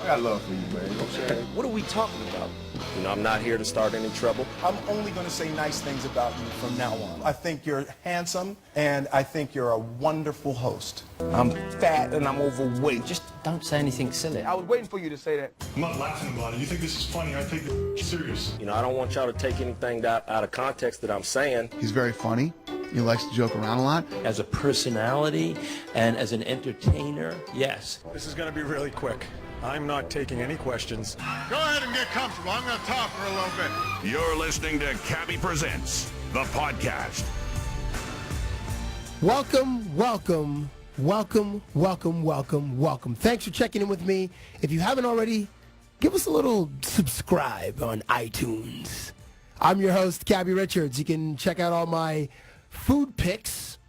got love for you, man. You know what I'm saying? What are we talking about? You know, I'm not here to start any trouble. I'm only going to say nice things about you from now on. I think you're handsome, and I think you're a wonderful host. I'm fat and I'm overweight. Just don't say anything silly. I was waiting for you to say that. I'm not laughing about it. You think this is funny? I take it serious. You know, I don't want y'all to take anything out of context that I'm saying. He's very funny. He likes to joke around a lot. As a personality and as an entertainer, yes. This is going to be really quick. I'm not taking any questions. Go ahead and get comfortable. I'm going to talk for a little bit. You're listening to Cabbie Presents, the podcast. Welcome. Thanks for checking in with me. If you haven't already, give us a little subscribe on iTunes. I'm your host, Cabbie Richards. You can check out all my food pics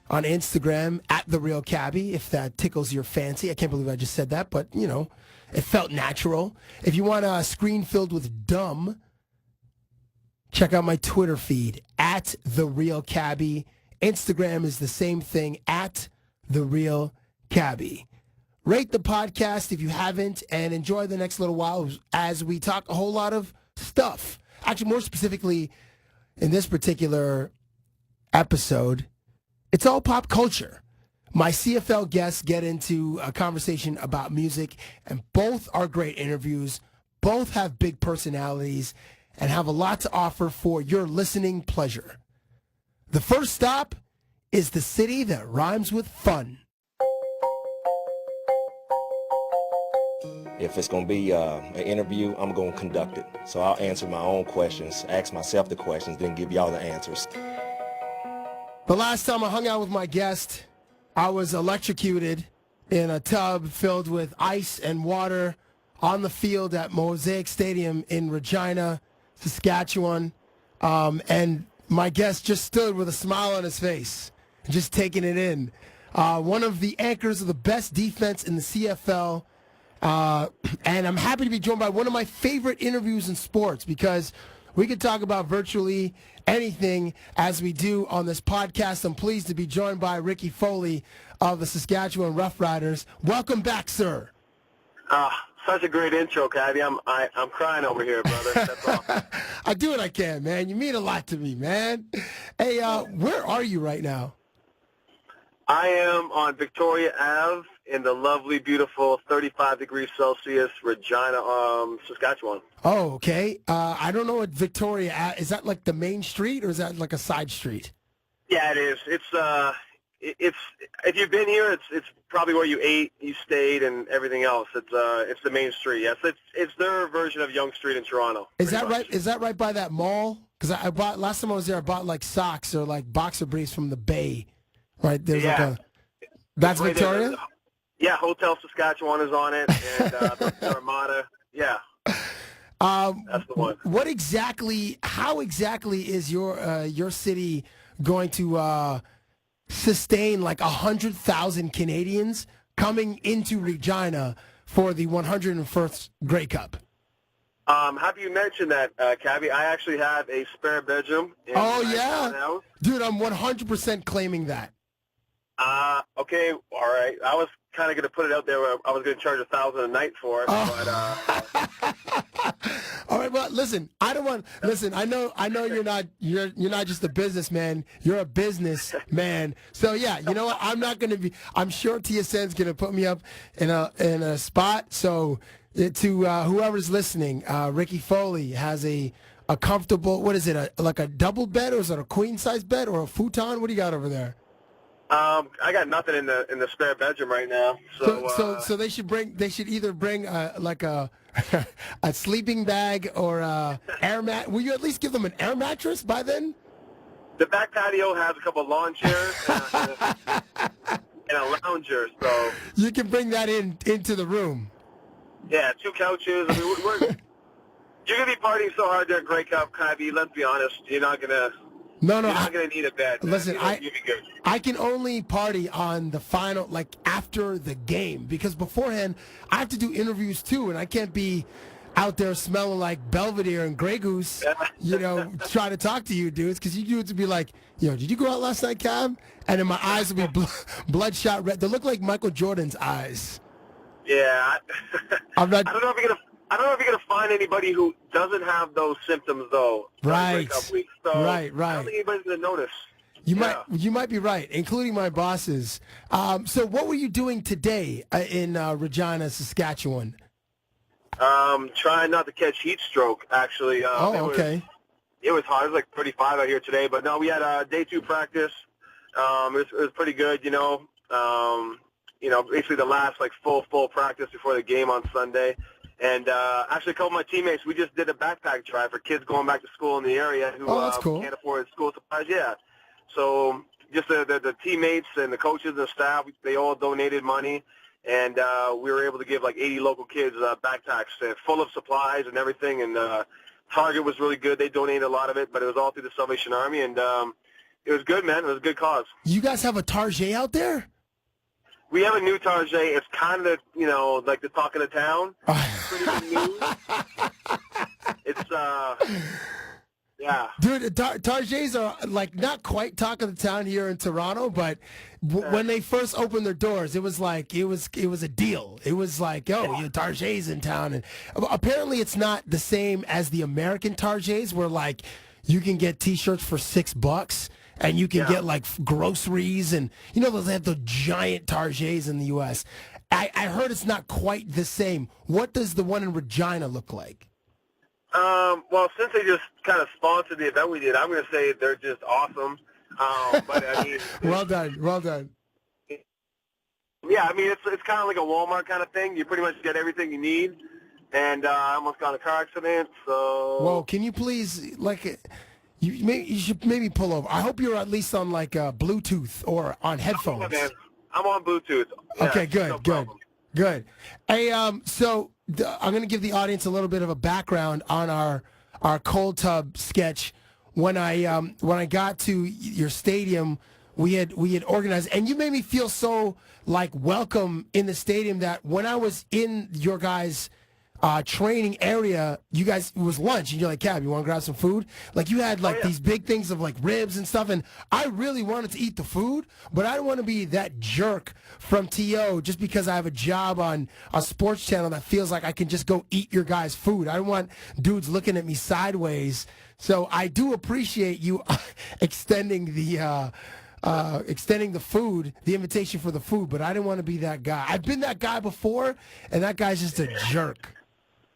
on Instagram at @TheRealCabbie if that tickles your fancy. I can't believe I just said that, but, you know, it felt natural. If you want a screen filled with dumb, check out my Twitter feed at @TheRealCabbie. Instagram is the same thing, at @TheRealCabbie. Rate the podcast if you haven't, and enjoy the next little while as we talk a whole lot of stuff. Actually, more specifically, in this particular episode, it's all pop culture. My CFL guests get into a conversation about music, and both are great interviews. Both have big personalities and have a lot to offer for your listening pleasure. The first stop is the city that rhymes with fun. If it's going to be an interview, I'm going to conduct it. So I'll answer my own questions, ask myself the questions, then give y'all the answers. The last time I hung out with my guest, I was electrocuted in a tub filled with ice and water on the field at Mosaic Stadium in Regina, Saskatchewan. And my guest just stood with a smile on his face, just taking it in. One of the anchors of the best defense in the CFL. And I'm happy to be joined by one of my favorite interviews in sports, because we could talk about virtually anything as we do on this podcast. I'm pleased to be joined by Ricky Foley of the Saskatchewan Roughriders. Welcome back, sir. Such a great intro, Cabbie. I'm crying over here, brother. That's awesome. I do what I can, man. You mean a lot to me, man. Hey, where are you right now? I am on Victoria Ave in the lovely, beautiful 35 degrees Celsius, Regina, Saskatchewan. Oh, okay. I don't know what Victoria is. That like the main street, or is that like a side street? Yeah, it is. It's if you've been here, it's probably where you ate, you stayed, and everything else. It's the main street. Yes, it's their version of Yonge Street in Toronto. Is that right? Is that right by that mall? Because I bought last time I was there, I bought like socks or like boxer briefs from the Bay. Right there's like a. That's right Victoria. There. Yeah, Hotel Saskatchewan is on it, and the Armada. Yeah. That's the one. How exactly is your city going to sustain like 100,000 Canadians coming into Regina for the 101st Grey Cup? Happy you mentioned that, Cabbie. I actually have a spare bedroom. Oh, yeah? Dude, I'm 100% claiming that. Okay, all right. I was kind of going to put it out there where I was going to charge $1,000 a night for it, but all right, well, listen, I know you're not just a businessman, you're a businessman. So yeah, you know what? I'm sure TSN's going to put me up in a spot. So to whoever's listening, Ricky Foley has a comfortable, what is it? Like a double bed, or is it a queen size bed, or a futon? What do you got over there? I got nothing in the spare bedroom right now. So they should either bring like a a sleeping bag or a air mat. Will you at least give them an air mattress by then? The back patio has a couple of lawn chairs and a lounger, so you can bring that into the room. Yeah, 2 couches. I mean, you're gonna be partying so hard during Grey Cup, Cabbie. Let's be honest, you're not gonna. No, you're not going to need a bed. Man. Listen, you'll be good. I can only party on the final, like after the game, because beforehand I have to do interviews too, and I can't be out there smelling like Belvedere and Grey Goose, trying to talk to you dudes, because you dudes would be like, did you go out last night, Cab? And then my eyes would be bloodshot red. They look like Michael Jordan's eyes. Yeah, I'm not. I don't know if you're gonna find anybody who doesn't have those symptoms though. Right. Weeks. So Right. I don't think anybody's gonna notice. You might be right, including my bosses. So what were you doing today in Regina, Saskatchewan? Trying not to catch heat stroke. Actually. Okay. It was hot. It was like 35 out here today, but no, we had day 2 practice. It was pretty good, basically the last like full practice before the game on Sunday. And actually a couple of my teammates, we just did a backpack drive for kids going back to school in the area who that's cool. can't afford school supplies. Yeah. So just the teammates and the coaches and the staff, they all donated money. And we were able to give like 80 local kids backpacks full of supplies and everything. And Target was really good. They donated a lot of it, but it was all through the Salvation Army. And it was good, man. It was a good cause. You guys have a Target out there? We have a new Target. It's kind of, like the talk of the town. Pretty good news. It's, yeah. Dude, Targets are like not quite talk of the town here in Toronto, but when they first opened their doors, it was like it was a deal. It was like, Targets in town, and apparently it's not the same as the American Targets, where like you can get T-shirts for $6. And you can get like groceries, and they have the giant Targets in the U.S. I heard it's not quite the same. What does the one in Regina look like? Well, since they just kind of sponsored the event we did, I'm going to say they're just awesome. But I mean, well done. Yeah, I mean it's kind of like a Walmart kind of thing. You pretty much get everything you need. And I almost got in a car accident, so. Whoa! Can you please You should maybe pull over. I hope you're at least on like Bluetooth or on headphones. I'm on Bluetooth. Yeah, okay, good. Hey, so I'm going to give the audience a little bit of a background on our cold tub sketch. When I got to your stadium, we had organized, and you made me feel so like welcome in the stadium that when I was in your guys' training area, you guys, it was lunch, and you're like, Cab, you want to grab some food? Like, you had like these big things of like ribs and stuff, and I really wanted to eat the food, but I don't want to be that jerk from TO just because I have a job on a sports channel that feels like I can just go eat your guys' food. I don't want dudes looking at me sideways. So I do appreciate you extending the food, the invitation for the food, but I didn't want to be that guy. I've been that guy before, and that guy's just a jerk.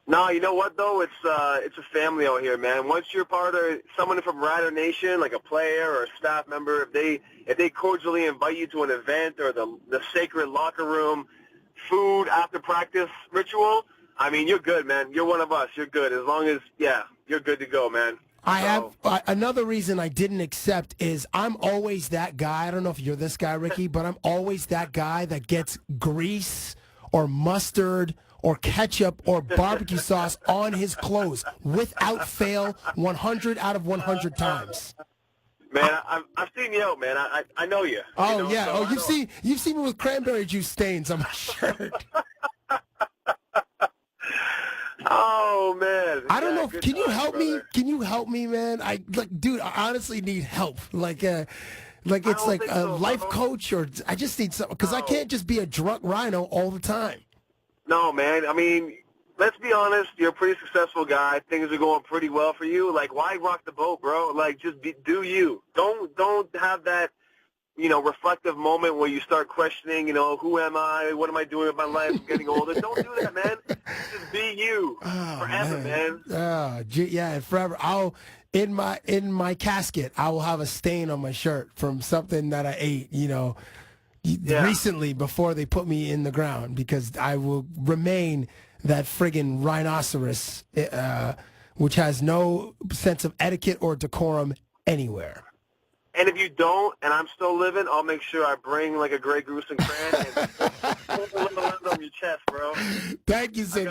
No, you know what though? It's a family out here, man. Once you're part of someone from Rider Nation, like a player or a staff member, if they cordially invite you to an event or the sacred locker room, food after practice ritual, I mean, you're good, man. You're one of us. You're good as long as you're good to go, man. I have another reason I didn't accept is I'm always that guy. I don't know if you're this guy, Ricky, but I'm always that guy that gets grease or mustard or ketchup or barbecue sauce on his clothes without fail 100 out of 100 times. Man, I've seen you out, man. I know you. Oh, yeah. So you've seen me with cranberry juice stains on my shirt. Oh man! I don't know. Can you help me? Brother. Can you help me, man? Dude, I honestly need help. It's like a life coach, or I just need something because I can't just be a drunk rhino all the time. No, man. I mean, let's be honest. You're a pretty successful guy. Things are going pretty well for you. Like, why rock the boat, bro? Like, just do you. Don't have that, reflective moment where you start questioning, who am I? What am I doing with my life? I'm getting older. Don't do that, man. Just be you forever, man. And forever. In my casket, I will have a stain on my shirt from something that I ate, recently before they put me in the ground, because I will remain that friggin' rhinoceros, which has no sense of etiquette or decorum anywhere. And if you don't, and I'm still living, I'll make sure I bring like a Grey Goose and Cran and put a little lens on your chest, bro. Thank you, sir.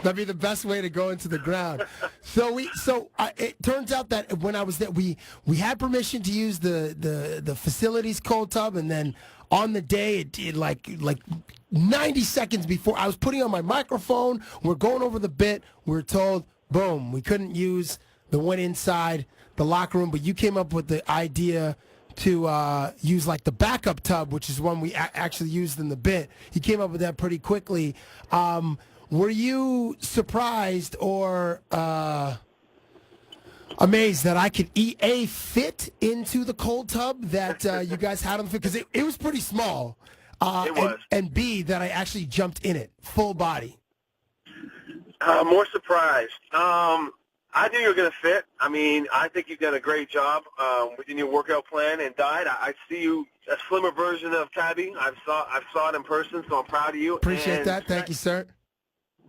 That'd be the best way to go into the ground. So it turns out that when I was there, we had permission to use the facilities cold tub, and then on the day, it did like 90 seconds before I was putting on my microphone, we're going over the bit, we're told, boom, we couldn't use the one inside the locker room, but you came up with the idea to use like the backup tub, which is one we actually used in the bit. He came up with that pretty quickly. Were you surprised or amazed that I could fit into the cold tub that you guys had on the fit? Because it was pretty small. It was. And B, that I actually jumped in it, full body. More surprised. I knew you were going to fit. I mean, I think you've done a great job within your workout plan and diet. I see you a slimmer version of Cabbie. I've saw it in person, so I'm proud of you. Appreciate that. Thank you, sir.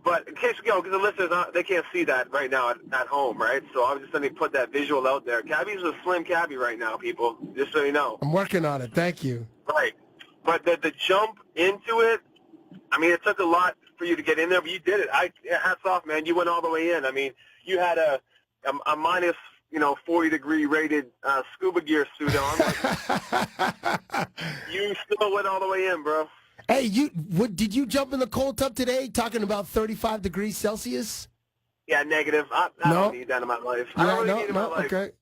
But in case, because the listeners, they can't see that right now at home, right? So I was just going to put that visual out there. Cabbie's a slim Cabbie right now, people, just so you know. I'm working on it. Thank you. Right. But the jump into it, I mean, it took a lot for you to get in there, but you did it. Hats off, man. You went all the way in. I mean, you had a minus, 40-degree rated scuba gear suit on. You still went all the way in, bro. Hey, did you jump in the cold tub today? Talking about 35 degrees Celsius? Yeah, negative. I don't need that in my life. I don't really need it in my life. Okay.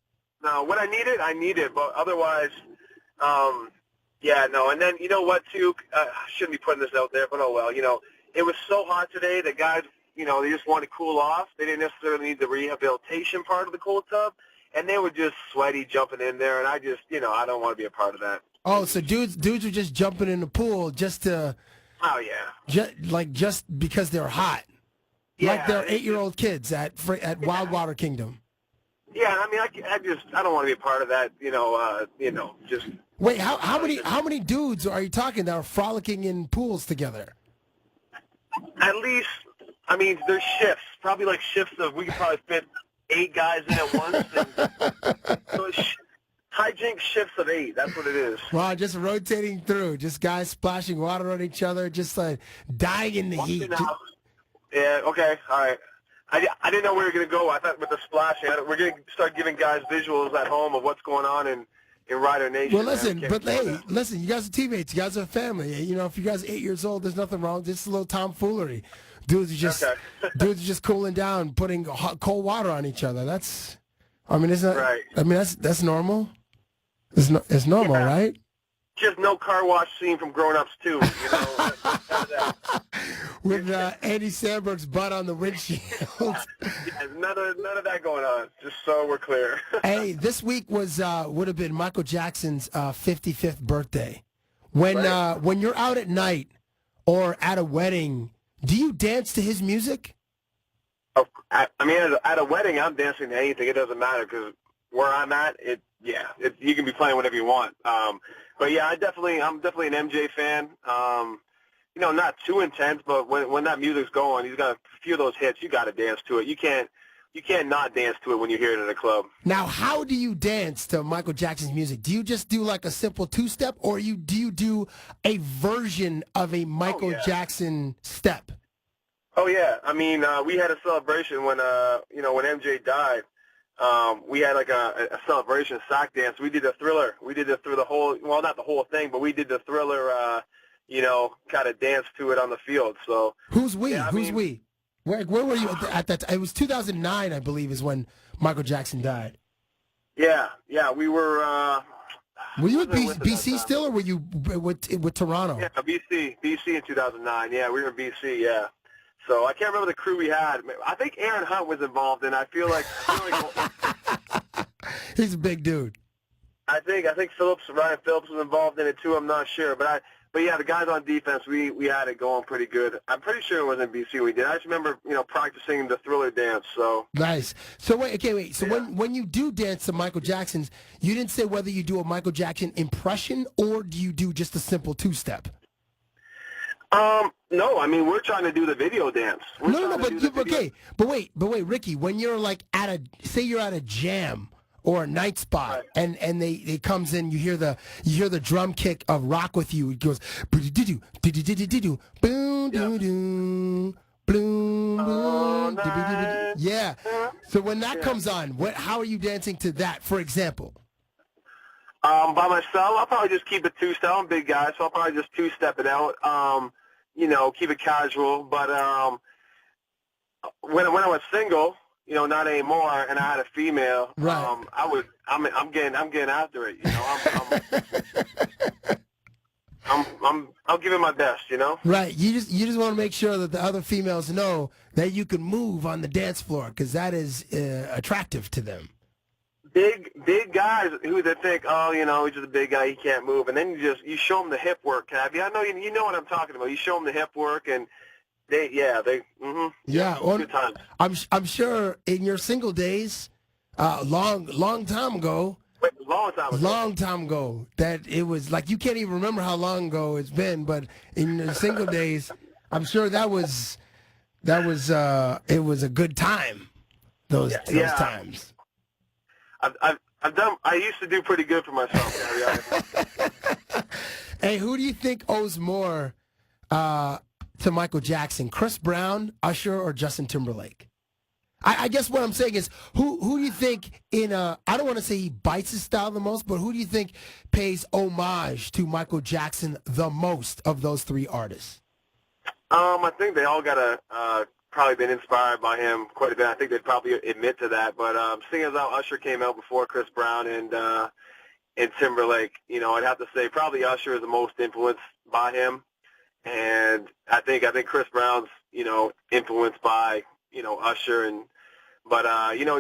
No, when I need it, but otherwise, yeah, no. And then, you know what, too? I shouldn't be putting this out there, but oh well. It was so hot today that guys, they just wanted to cool off. They didn't necessarily need the rehabilitation part of the cold tub, and they were just sweaty jumping in there, and I just, I don't want to be a part of that. Oh, so dudes were just jumping in the pool just to... Oh, yeah. Just because they're hot. Yeah, like they're 8-year-old kids at Wildwater Kingdom. Yeah, I mean, I don't want to be a part of that, just... Wait, how many dudes are you talking that are frolicking in pools together? At least, I mean, there's shifts. Probably like shifts of, we could probably fit 8 guys in at once. And so hijinks shifts of 8. That's what it is. Wow, just rotating through. Just guys splashing water on each other, just like dying in the heat. Yeah, okay, all right. I didn't know where we were going to go. I thought with the splashing, we're going to start giving guys visuals at home of what's going on in Rider Nation. Well, listen, listen, you guys are teammates. You guys are family. If you guys are 8 years old, there's nothing wrong. This is a little tomfoolery. Dudes are just cooling down, putting cold water on each other. That's right. I mean, that's normal. It's normal, right? Just no car wash scene from Grown Ups 2, With Andy Samberg's butt on the windshield. Yeah, none of that going on, just so we're clear. Hey, this week would have been Michael Jackson's 55th birthday. When you're out at night or at a wedding, do you dance to his music? I mean, at a wedding, I'm dancing to anything. It doesn't matter because where I'm at, you can be playing whatever you want. But yeah, I'm definitely an MJ fan. Not too intense, but when that music's going, he's got a few of those hits. You got to dance to it. You can't not dance to it when you hear it in a club. Now, how do you dance to Michael Jackson's music? Do you just do like a simple 2-step, or do you do a version of a Michael Jackson step? Oh yeah, I mean, we had a celebration when MJ died. We had like a celebration sack dance. We did a Thriller. We did it through the whole, well, not the whole thing, but we did the Thriller, kind of dance to it on the field. So who's we? We? Where were you at that time? It was 2009, I believe, is when Michael Jackson died. Yeah, we were. Were you at BC still, or were you with Toronto? Yeah, BC in 2009. Yeah, we were in BC. Yeah. So I can't remember the crew we had. I think Aaron Hunt was involved, and I feel like he's a big dude. I think Ryan Phillips was involved in it too. I'm not sure, but yeah, the guys on defense, we had it going pretty good. I'm pretty sure it was in BC we did. I just remember practicing the Thriller dance. So nice. So wait. So when you do dance to Michael Jackson's, you didn't say whether you do a Michael Jackson impression or do you do just a simple 2-step? No, I mean, we're trying to do the video dance. But wait, Ricky, when you're like say you're at a jam or a night spot, right, and they comes in, you hear the drum kick of Rock With You. It goes yeah. So when that comes on, how are you dancing to that, for example? By myself, I'll probably just keep it 2-step. I'm a big guy, so I'll probably just 2-step it out. Keep it casual. But when I was single, not anymore, and I had a female, right. I'm getting after it, I'll give it my best, Right. You just want to make sure that the other females know that you can move on the dance floor, because that is attractive to them. Big guys who they think, he's just a big guy, he can't move, and then you show them the hip work, Cabbie. I know you know what I'm talking about. You show them the hip work, and yeah. Well, good times. I'm sure in your single days, long time ago. Wait, long time ago, that it was like you can't even remember how long ago it's been, but in your single days, I'm sure it was a good time. Those times. I used to do pretty good for myself. Hey, who do you think owes more to Michael Jackson, Chris Brown, Usher, or Justin Timberlake? I guess what I'm saying is, who do you think I don't want to say he bites his style the most, but who do you think pays homage to Michael Jackson the most of those three artists? I think they all got probably been inspired by him quite a bit. I think they'd probably admit to that. But seeing as how Usher came out before Chris Brown and Timberlake, I'd have to say probably Usher is the most influenced by him. And I think Chris Brown's, influenced by, Usher but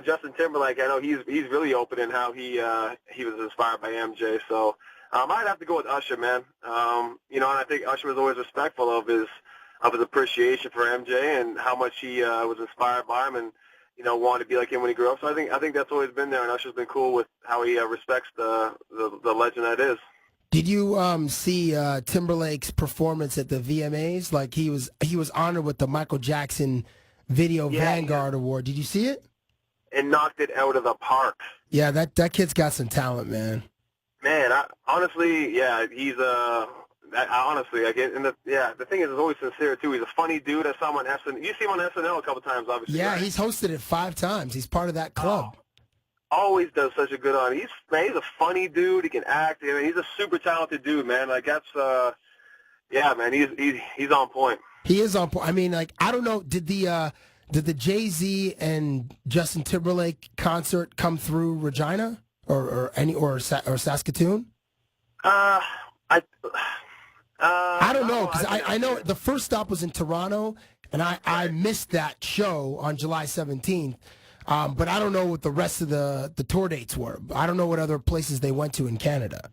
Justin Timberlake, I know he's really open in how he was inspired by MJ. So I'd have to go with Usher, man. And I think Usher was always respectful of his appreciation for MJ and how much he was inspired by him and wanted to be like him when he grew up. So I think that's always been there, and Usher's been cool with how he respects the legend that is. Did you see Timberlake's performance at the VMAs? Like he was honored with the Michael Jackson Video Vanguard Award. Did you see it? And knocked it out of the park. Yeah, that kid's got some talent, man. Man, he's honestly, I get, and the thing is, always sincere too. He's a funny dude. I saw him on SNL. You see him on SNL a couple times, obviously. Yeah, right? He's hosted it 5 times. He's part of that club. Always does such a good on. He's a funny dude. He can act. I mean, he's a super talented dude, man. Like that's, man. He's on point. He is on point. I mean, like I don't know. Did the Jay-Z and Justin Timberlake concert come through Regina or Saskatoon? I don't know, because I know the first stop was in Toronto, and I missed that show on July 17th. But I don't know what the rest of the tour dates were. I don't know what other places they went to in Canada.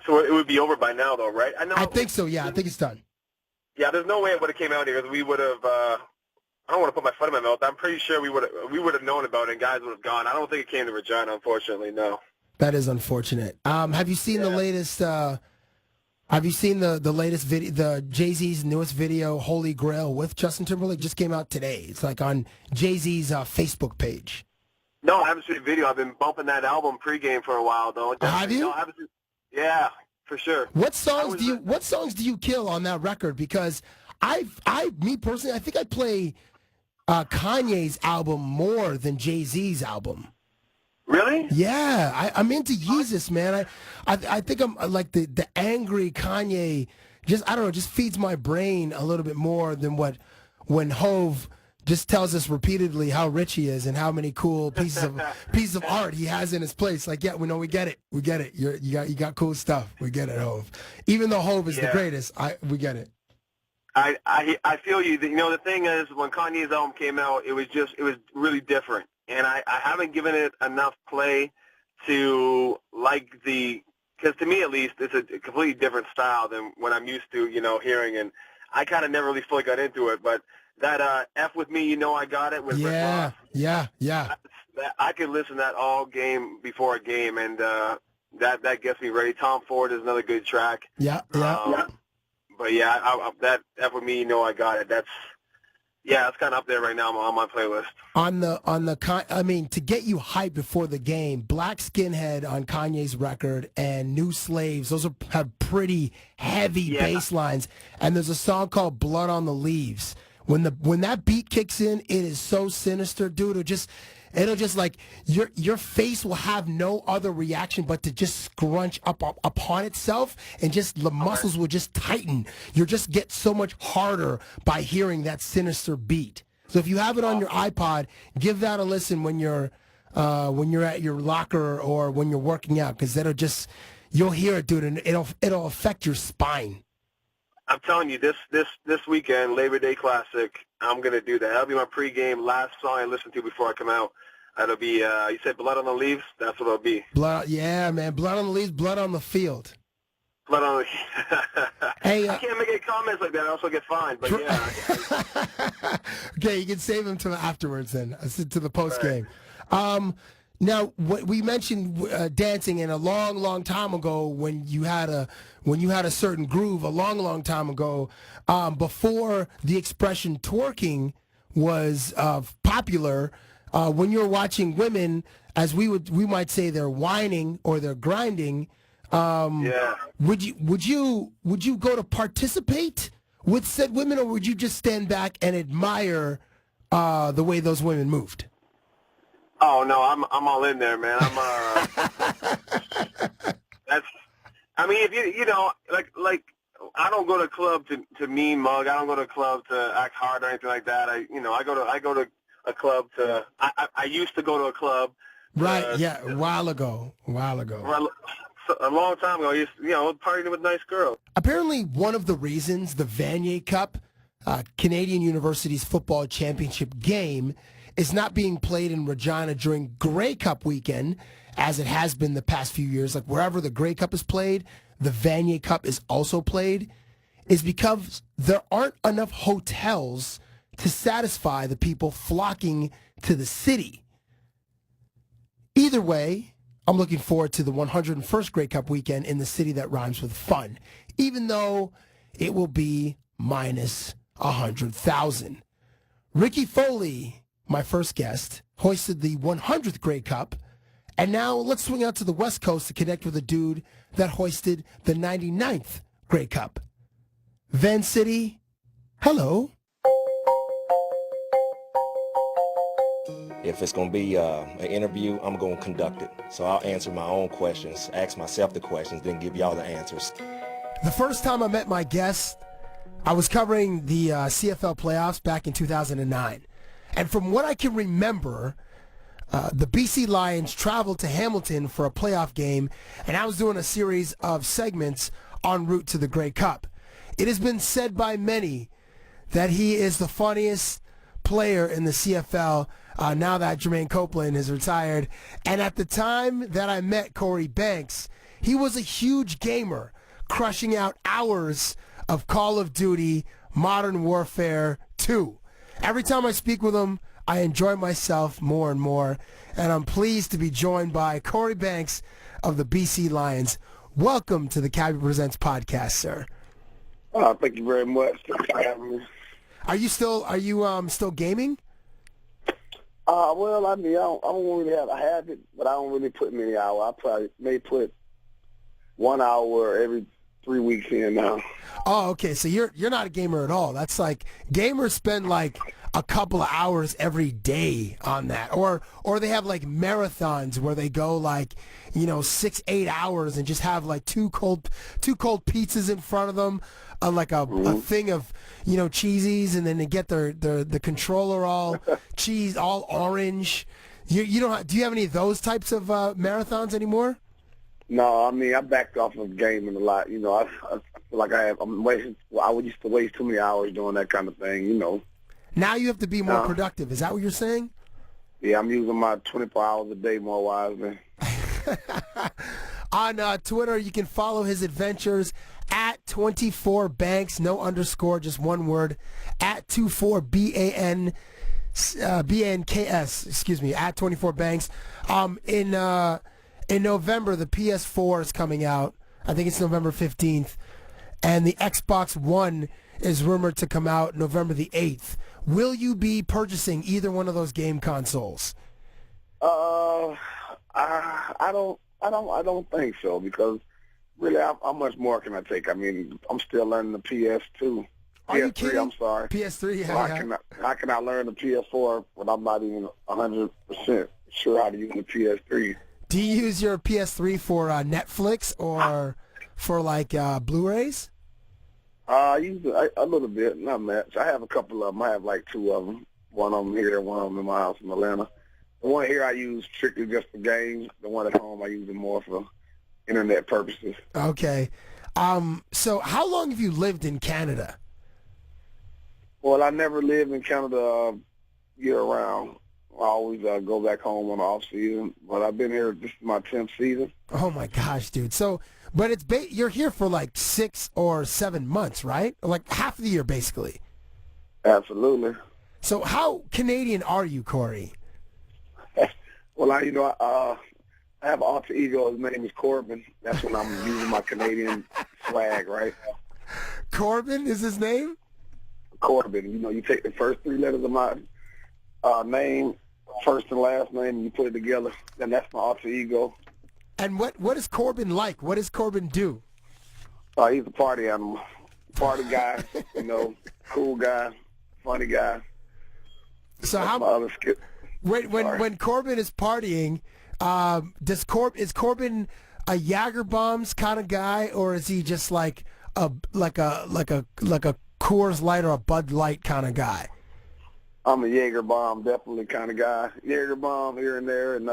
So it would be over by now, though, right? I think so, yeah. I think it's done. Yeah, there's no way it would have came out here because we would have. I don't want to put my foot in my mouth. I'm pretty sure we would have known about it, and guys would have gone. I don't think it came to Regina, unfortunately. No. That is unfortunate. Have you seen the latest? Have you seen the latest video? The Jay-Z's newest video, "Holy Grail" with Justin Timberlake, just came out today. It's like on Jay-Z's Facebook page. No, I haven't seen the video. I've been bumping that album pregame for a while, though. Have you? No, yeah, for sure. What songs do you kill on that record? Because me personally, I think I play Kanye's album more than Jay-Z's album. Really? Yeah, I'm into Yeezus, man. I think I'm like the angry Kanye. I don't know, just feeds my brain a little bit more than when Hove just tells us repeatedly how rich he is and how many cool pieces of art he has in his place. Like, yeah, we get it. You got cool stuff. We get it, Hove. Even though Hove is the greatest, we get it. I feel you. The thing is, when Kanye's album came out, it was really different. And I haven't given it enough play to because to me at least, it's a completely different style than what I'm used to, hearing. And I kind of never really fully got into it. But that F with Me, I got it with Rick Ross. Yeah. I could listen to that all game before a game, and that gets me ready. Tom Ford is another good track. Yeah. But yeah, that F with Me, I got it. It's kind of up there right now on my playlist. To get you hyped before the game, Black Skinhead on Kanye's record and New Slaves, those have pretty heavy bass lines. And there's a song called Blood on the Leaves. When that beat kicks in, it is so sinister, dude. It'll just like your face will have no other reaction but to just scrunch up upon itself, and just the muscles will just tighten. You'll just get so much harder by hearing that sinister beat. So if you have it on your iPod, give that a listen when you're at your locker or when you're working out, because you'll hear it, dude, and it'll affect your spine. I'm telling you, this weekend, Labor Day Classic, I'm gonna do that. That'll be my pregame last song I listen to before I come out. That'll be you said Blood on the Leaves. That's what it'll be. Blood, yeah, man. Blood on the leaves, blood on the field. Blood on the. Hey, I can't make any comments like that. I also get fined. But yeah. Okay, you can save them to afterwards then, to the post game. Right. Now, what we mentioned dancing, and a long time ago, when you had a certain groove, a long time ago, before the expression twerking was popular, when you're watching women, as we might say, they're whining or they're grinding. Yeah. Would you go to participate with said women, or would you just stand back and admire the way those women moved? Oh no, I'm all in there, man. That's. I mean, if you know, like I don't go to club to mean mug. I don't go to club to act hard or anything like that. I go to a club to. I used to go to a club. Right. Yeah. A while ago. A long time ago. Partying with nice girls. Apparently, one of the reasons the Vanier Cup, Canadian University's football championship game, is not being played in Regina during Grey Cup weekend, as it has been the past few years. Like wherever the Grey Cup is played, the Vanier Cup is also played, is because there aren't enough hotels to satisfy the people flocking to the city. Either way, I'm looking forward to the 101st Grey Cup weekend in the city that rhymes with fun, even though it will be minus 100,000. Ricky Foley, my first guest, hoisted the 100th Grey Cup, and now let's swing out to the West Coast to connect with a dude that hoisted the 99th Grey Cup. Van City, hello. If it's going to be an interview, I'm going to conduct it. So I'll answer my own questions, ask myself the questions, then give y'all the answers. The first time I met my guest, I was covering the CFL playoffs back in 2009. And from what I can remember, the BC Lions traveled to Hamilton for a playoff game, and I was doing a series of segments en route to the Grey Cup. It has been said by many that he is the funniest player in the CFL now that Jermaine Copeland is retired. And at the time that I met Korey Banks, he was a huge gamer, crushing out hours of Call of Duty Modern Warfare 2. Every time I speak with him, I enjoy myself more and more, and I'm pleased to be joined by Korey Banks of the BC Lions. Welcome to the Cabbie Presents podcast, sir. Thank you very much for having me. Are you still gaming? Well, I mean, I don't really have it, but I don't really put many hours. I probably may put 1 hour every 3 weeks in now. Oh, okay. So you're not a gamer at all. That's like gamers spend like a couple of hours every day on that, or they have like marathons where they go like 6-8 hours and just have like two cold pizzas in front of them, like a thing of cheesies, and then they get the controller all cheese, all orange. You don't do you have any of those types of marathons anymore? No, I mean I backed off of gaming a lot. I feel like I'm wasting. I used to waste too many hours doing that kind of thing. Now you have to be more productive. Is that what you're saying? Yeah, I'm using my 24 hours a day more wisely. On Twitter, you can follow his adventures at 24Banks, no underscore, just one word, at 24BANKS, excuse me, at 24Banks. In November, the PS4 is coming out. I think it's November 15th. And the Xbox One is rumored to come out November the 8th. Will you be purchasing either one of those game consoles? I don't think so, because really, how much more can I take? I mean, I'm still learning the PS2. Are you PS3, kidding? I'm sorry. PS3, So yeah. I cannot learn the PS4 when I'm not even 100% sure how to use the PS3. Do you use your PS3 for Netflix or for like Blu-rays? I use it a little bit, not much. I have a couple of them. I have like 2 of them. One of them here, one of them in my house in Atlanta. The one here I use strictly just for games. The one at home I use it more for internet purposes. Okay. So how long have you lived in Canada? Well, I never lived in Canada year-round. I always go back home on the off-season. But I've been here, this is my 10th season. Oh, my gosh, dude. So, but you're here for like 6 or 7 months, right? Like half the year, basically. Absolutely. So how Canadian are you, Korey? Well, I have an alter ego. His name is Corbin. That's when I'm using my Canadian swag, right? Corbin is his name? Corbin. You take the first 3 letters of my name, first and last name, and you put it together, and that's my alter ego. And what is Corbin like? What does Corbin do? He's a party animal. Party guy, cool guy, funny guy. So that's my other skip. When Corbin is partying, is Corbin a Jager Bombs kind of guy, or is he just like a Coors Light or a Bud Light kind of guy? I'm a Jager Bomb definitely kind of guy. Jager Bomb here and there, and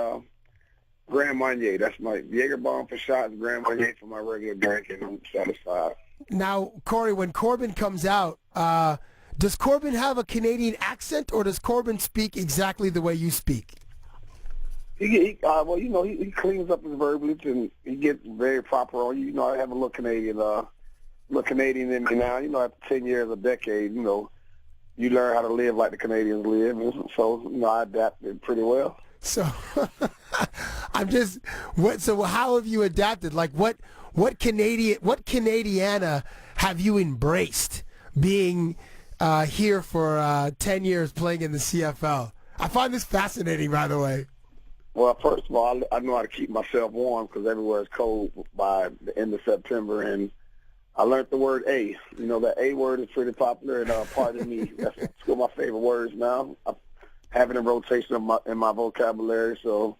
Grand Marnier. That's my Jager Bomb for shots, Grand Marnier for my regular drink, and I'm satisfied. Now, Korey, when Corbin comes out, does Corbin have a Canadian accent, or does Corbin speak exactly the way you speak? He cleans up his verbiage and he gets very proper on you. I have a little Canadian in me now. After 10 years, a decade, you learn how to live like the Canadians live, and so I adapted pretty well. So, So how have you adapted? Like, what Canadiana have you embraced being here for 10 years playing in the CFL? I find this fascinating, by the way. Well, first of all, I know how to keep myself warm because everywhere is cold by the end of September, and I learned the word A. That A word is pretty popular, and pardon me, that's one of my favorite words now. I have it in rotation in my vocabulary, so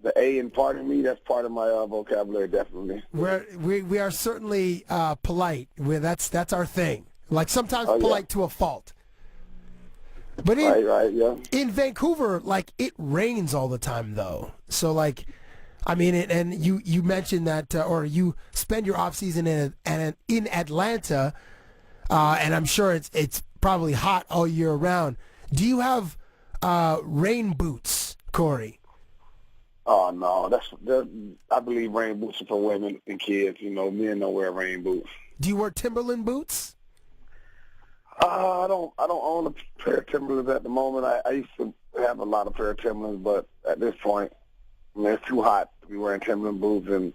the A and pardon me, that's part of my vocabulary, definitely. We are certainly polite. That's our thing. Like sometimes polite to a fault. But in Vancouver, like, it rains all the time, though. So, like, I mean, and you mentioned that, or you spend your off season in Atlanta, and I'm sure it's probably hot all year round. Do you have rain boots, Korey? Oh no, I believe rain boots are for women and kids. Men don't wear rain boots. Do you wear Timberland boots? I don't own a pair of Timberlands at the moment. I used to have a lot of pair of Timberlands, but at this point, it's too hot to be wearing Timberland boots. And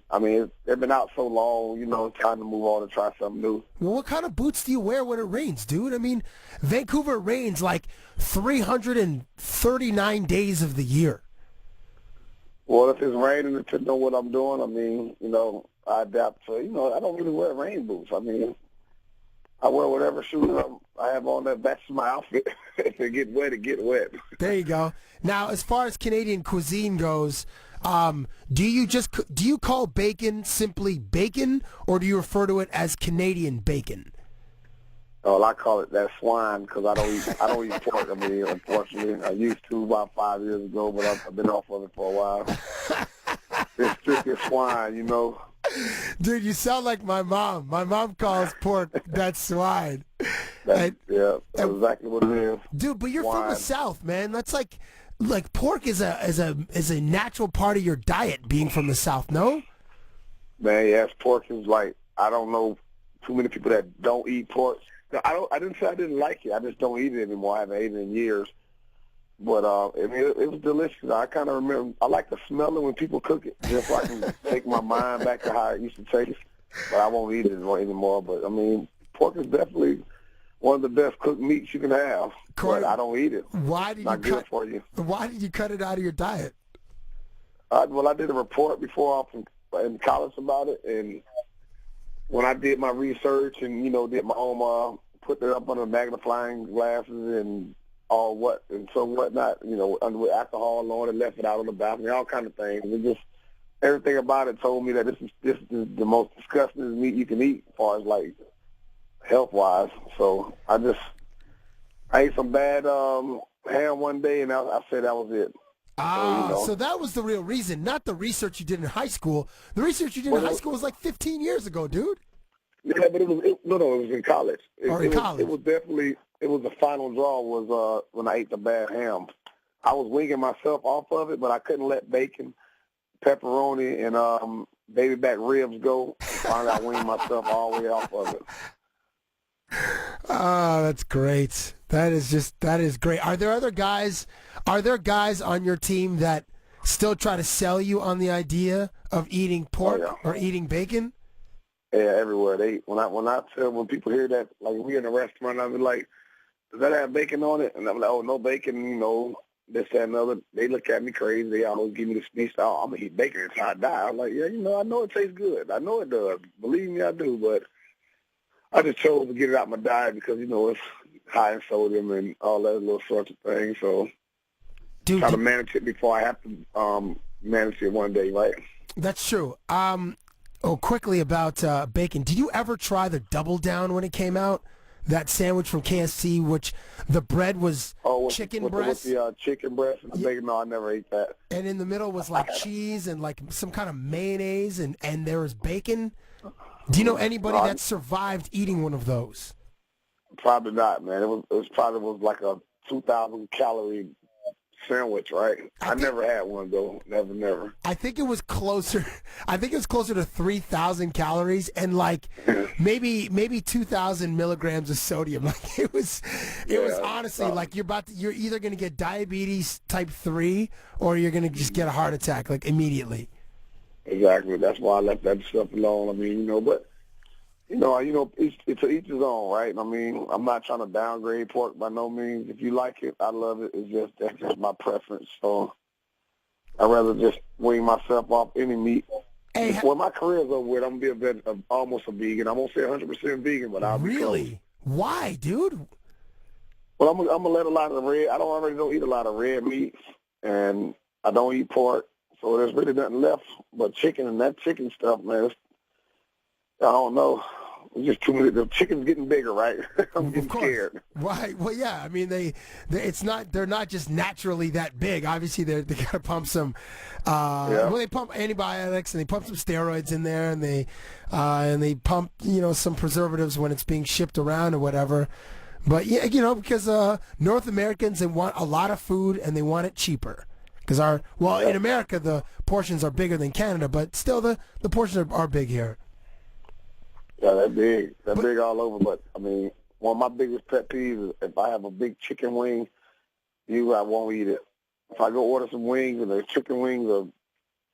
they've been out so long, it's time to move on and try something new. Well, what kind of boots do you wear when it rains, dude? I mean, Vancouver rains like 339 days of the year. Well, if it's raining and to know what I'm doing, I adapt to, I don't really wear rain boots. I wear whatever shoes I have on that matches my outfit. If it get wet, it get wet. There you go. Now, as far as Canadian cuisine goes, do you call bacon simply bacon, or do you refer to it as Canadian bacon? Oh, I call it that swine because I don't eat pork. Unfortunately, I used to about 5 years ago, but I've been off of it for a while. It's strictly swine, Dude, you sound like my mom. My mom calls pork that swine. That's exactly what it is. Dude, but you're from the South, man. That's like pork is a natural part of your diet, being from the South, no? Man, yes, pork is like, I don't know too many people that don't eat pork. No, I didn't say I didn't like it. I just don't eat it anymore. I haven't eaten it in years. But it was delicious. I kind of remember. I like to smell it when people cook it, just so I can take my mind back to how it used to taste. But I won't eat it anymore. But pork is definitely one of the best cooked meats you can have. Korey, but I don't eat it. Why did good for you. Why did you cut it out of your diet? I did a report before in college about it, and when I did my research and did my own, put it up under magnifying glasses and whatnot, with alcohol on it, left it out on the balcony, all kind of things. It just, everything about it told me that this is the most disgusting meat you can eat as far as health wise. So I ate some bad ham one day, and I said that was it. So that was the real reason, not the research you did in high school. The research you did in high school was like 15 years ago, dude. Yeah, but it was in college. College. It was definitely, the final draw was when I ate the bad ham. I was winging myself off of it, but I couldn't let bacon, pepperoni, and baby back ribs go. Finally, I winged myself all the way off of it. Oh, that's great. That is great. Are there guys on your team that still try to sell you on the idea of eating pork or eating bacon? Yeah, everywhere. When people hear that, like we in a restaurant, I be like, does that have bacon on it? And I'm like, oh, no bacon, this, that, and other. They look at me crazy. They always give me the speech, oh, I'm going to eat bacon until I die. I'm like, yeah, I know it tastes good. I know it does. Believe me, I do. But I just chose to get it out my diet because, it's high in sodium and all that little sorts of things. So try to manage it before I have to manage it one day, right? That's true. Quickly about bacon. Did you ever try the Double Down when it came out? That sandwich from KFC, which the bread was chicken breast? With the chicken breast and the bacon. No, I never ate that. And in the middle was like cheese and like some kind of mayonnaise and there was bacon. Do you know anybody that survived eating one of those? Probably not, man. It probably like a 2,000 calorie sandwich, right? I never had one though. Never. I think it was closer. I think it was closer to 3,000 calories and like maybe 2,000 milligrams of sodium. Like it was honestly like you're either gonna get diabetes type 3 or you're gonna just get a heart attack like immediately. Exactly. That's why I left that stuff alone. I mean, but it's to each his own, right? I mean, I'm not trying to downgrade pork by no means. If you like it, I love it. That's just my preference. So I'd rather just wing myself off any meat. Hey, when my career's over with, I'm gonna be almost a vegan. I won't say 100% vegan, but I'll be close. Why, dude? Well, I'm gonna let a lot of the red. I don't eat a lot of red meats, and I don't eat pork. So there's really nothing left but chicken, and that chicken stuff, man. I don't know. It's just too many. The chicken's getting bigger, right? I'm getting scared. Right. Well, yeah. I mean, they're not just naturally that big. Obviously, they gotta pump some. Well, they pump antibiotics and they pump some steroids in there, and they pump some preservatives when it's being shipped around or whatever. But yeah, because North Americans, they want a lot of food and they want it cheaper. Because in America the portions are bigger than Canada, but still the portions are big here. Yeah, they're big. They're big all over. But I mean, one of my biggest pet peeves is if I have a big chicken wing, I won't eat it. If I go order some wings and the chicken wings are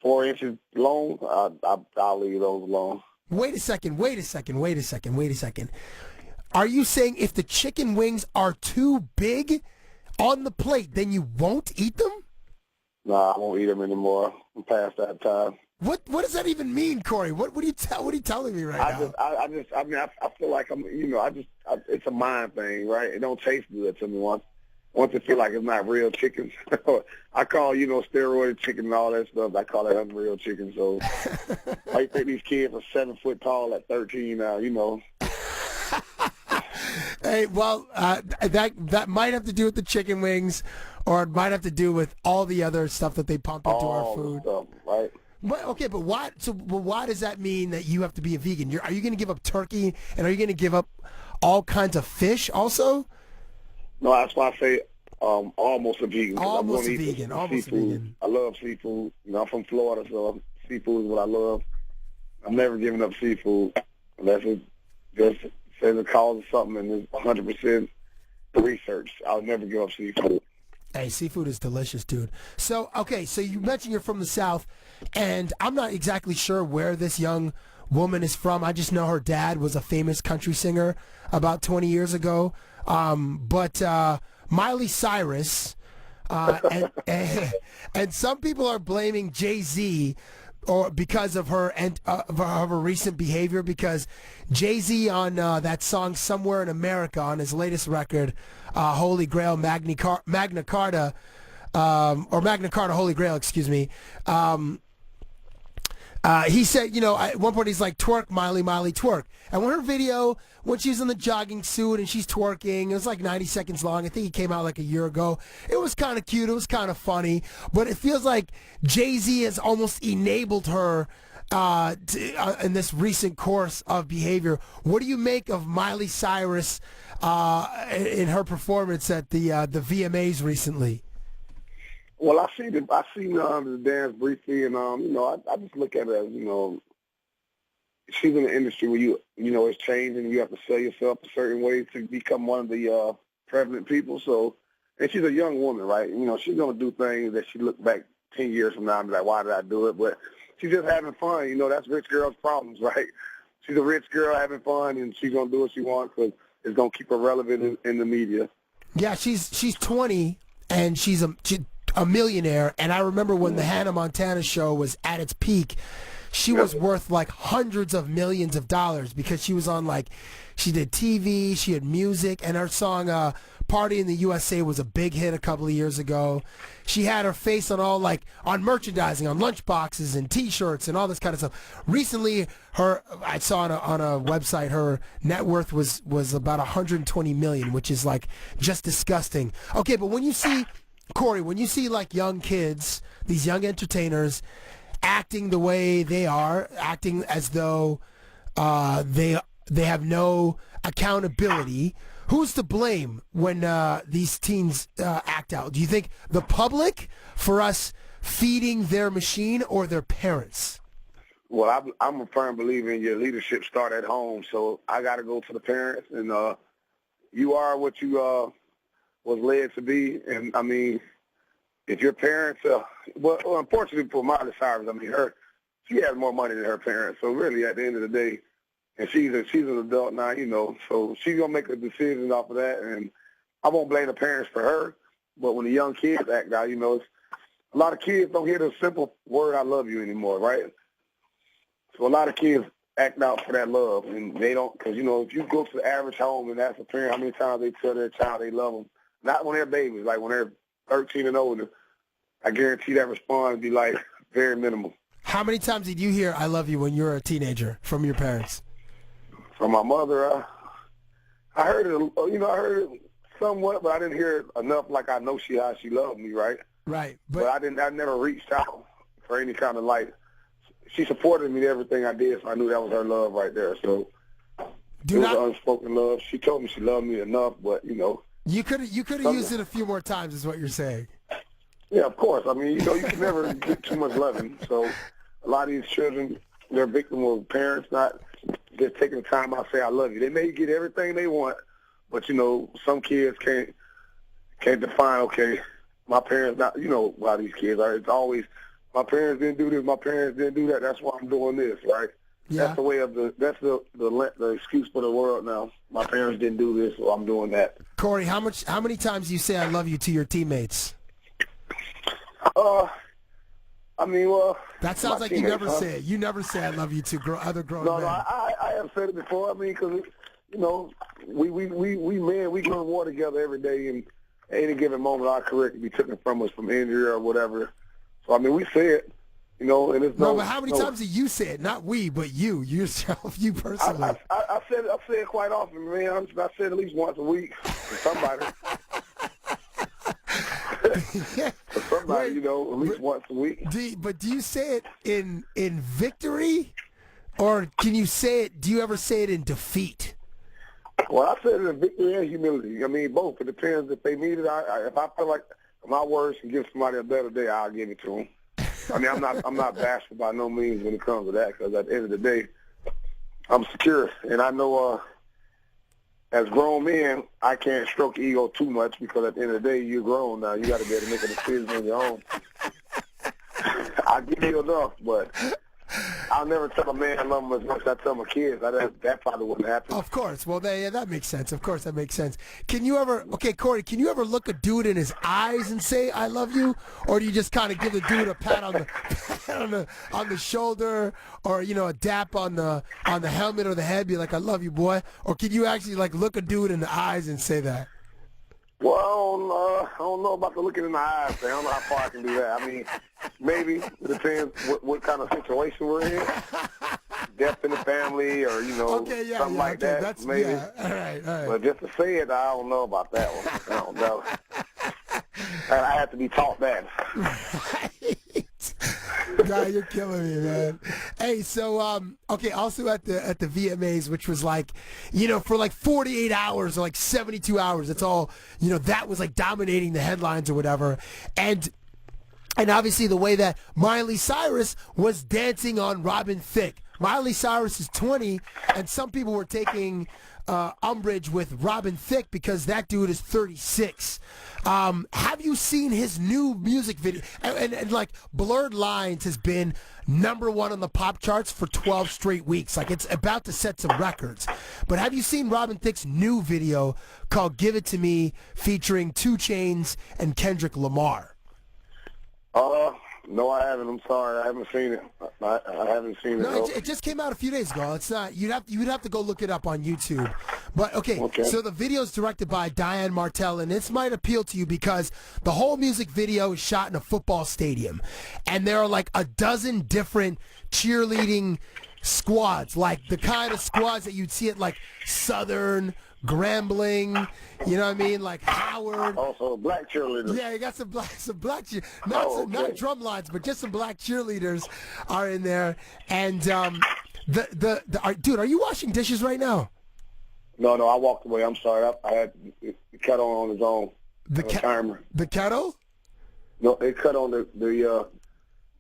4 inches long, I'll leave those alone. Wait a second. Are you saying if the chicken wings are too big on the plate, then you won't eat them? Nah, I won't eat them anymore. I'm past that time. What does that even mean, Korey? What are you telling me right now? I feel like it's a mind thing, right? It don't taste good to me once I feel like it's not real chicken. I call, steroid chicken and all that stuff. I call it unreal chicken. So I think these kids are 7 foot tall at 13 now, Hey, well, that might have to do with the chicken wings, or it might have to do with all the other stuff that they pump into our food. Stuff, right? But why? So, why does that mean that you have to be a vegan? Are you going to give up turkey, and are you going to give up all kinds of fish also? No, that's why I say almost a vegan. Almost a vegan. I love seafood. I'm from Florida, so seafood is what I love. I'm never giving up seafood unless it just says it causes something and it's 100% research. I'll never give up seafood. Hey, seafood is delicious, dude. So, okay, so you mentioned you're from the South, and I'm not exactly sure where this young woman is from. I just know her dad was a famous country singer about 20 years ago. But Miley Cyrus, and some people are blaming Jay-Z because of her recent behavior, because Jay-Z on that song Somewhere in America on his latest record, Holy Grail Magna Carta, or Magna Carta Holy Grail, excuse me, He said, at one point he's like, twerk, Miley, Miley, twerk. And when her video, when she's in the jogging suit and she's twerking, it was like 90 seconds long. I think it came out like a year ago. It was kind of cute. It was kind of funny. But it feels like Jay-Z has almost enabled her in this recent course of behavior. What do you make of Miley Cyrus in her performance at the VMAs recently? Well, I seen the dance briefly, and I just look at it as she's in an industry where it's changing. You have to sell yourself a certain way to become one of the prevalent people. So, and she's a young woman, right? She's gonna do things that she look back 10 years from now and be like, why did I do it? But she's just having fun. That's rich girl's problems, right? She's a rich girl having fun, and she's gonna do what she wants because it's gonna keep her relevant in the media. Yeah, she's 20 and she's a millionaire. And I remember when the Hannah Montana show was at its peak, she was worth like hundreds of millions of dollars because she was on she did TV, she had music, and her song Party in the USA was a big hit a couple of years ago. She had her face on on merchandising, on lunchboxes and T-shirts and all this kind of stuff. Recently, I saw on a website her net worth was about $120 million, which is just disgusting. Okay, but when you see, Korey, young kids, these young entertainers acting the way they are, acting as though they have no accountability, who's to blame when these teens act out? Do you think the public for us feeding their machine or their parents? Well, I'm a firm believer in your leadership start at home, so I got to go to the parents. And you are what you was led to be. And, I mean, if your parents well, unfortunately for Miley Cyrus, she has more money than her parents. So, really, at the end of the day, and she's an adult now, so she's going to make a decision off of that. And I won't blame the parents for her, but when the young kids act out, a lot of kids don't hear the simple word, I love you anymore, right? So a lot of kids act out for that love, and they don't, because, if you go to the average home and ask a parent how many times they tell their child they love them, not when they're babies, like when they're 13 and older, I guarantee that response would be, very minimal. How many times did you hear I love you when you were a teenager from your parents? From my mother, I heard it, I heard it somewhat, but I didn't hear it enough I know how she loved me, right? Right. But I never reached out for any kind of she supported me in everything I did, so I knew that was her love right there. So it was unspoken love. She told me she loved me enough, but, You could have used it a few more times is what you're saying. Yeah, of course. You can never get too much loving. So a lot of these children, they're victims of parents not just taking the time out to say I love you. They may get everything they want, but, some kids can't define, okay, my parents not, a lot of these kids are. It's always, my parents didn't do this, my parents didn't do that, that's why I'm doing this, right? Yeah. That's the way of that's the excuse for the world now. My parents didn't do this, so I'm doing that. Korey, how many times do you say I love you to your teammates? That sounds like you never say it. You never say I love you to other grown men. No, I have said it before. Because, we men, we go to war together every day, and at any given moment our career can be taken from us from injury or whatever. So, we say it, and it's no, but how many times do you say it? Not we, but you yourself, you personally. I say it quite often, man. I say it at least once a week to somebody. For somebody, at least once a week. But do you say it in victory, or can you say it? Do you ever say it in defeat? Well, I said it in victory and humility. Both. It depends if they need it. If I feel like my words can give somebody a better day, I'll give it to them. I'm not bashful by no means when it comes to that, because at the end of the day, I'm secure, and I know. As grown men, I can't stroke ego too much, because at the end of the day, you're grown now. You got to be able to make a decision on your own. I'll give you enough, but I'll never tell a man I love him as much as I tell my kids. That probably wouldn't happen. Of course. Well, that makes sense. Of course, that makes sense. Korey, can you ever look a dude in his eyes and say I love you, or do you just kind of give the dude a pat on the shoulder, or a dap on the helmet or the head, be like I love you, boy, or can you actually look a dude in the eyes and say that? Well, I don't know about the looking in the eyes thing. I don't know how far I can do that. maybe. It depends what kind of situation we're in. Death in the family or, something like that, that's, maybe. Yeah. All right. But just to say it, I don't know about that one. I don't know. And I have to be taught that. Right. God, you're killing me, man. Hey, so also at the VMAs, which was like, for like 48 hours or like 72 hours, that's all, that was like dominating the headlines or whatever. And obviously the way that Miley Cyrus was dancing on Robin Thicke. Miley Cyrus is 20, and some people were taking umbrage with Robin Thicke because that dude is 36. Have you seen his new music video? And like Blurred Lines has been #1 on the pop charts for 12 straight weeks. Like it's about to set some records. But have you seen Robin Thicke's new video called Give It To Me featuring 2 Chainz and Kendrick Lamar? No, I haven't. I'm sorry, I haven't seen it. I haven't seen it. No, it just came out a few days ago. It's not. You'd have to go look it up on YouTube. But okay. So the video is directed by Diane Martel, and this might appeal to you because the whole music video is shot in a football stadium, and there are like a dozen different cheerleading squads, like the kind of squads that you'd see at like Southern, Grambling, you know what I mean, like Howard. Also, black cheerleaders. Yeah, you got some black not drum lines, but just some black cheerleaders are in there. And dude, are you washing dishes right now? No, I walked away. I'm sorry. I had the kettle on its own. The timer. The kettle? No, it cut on the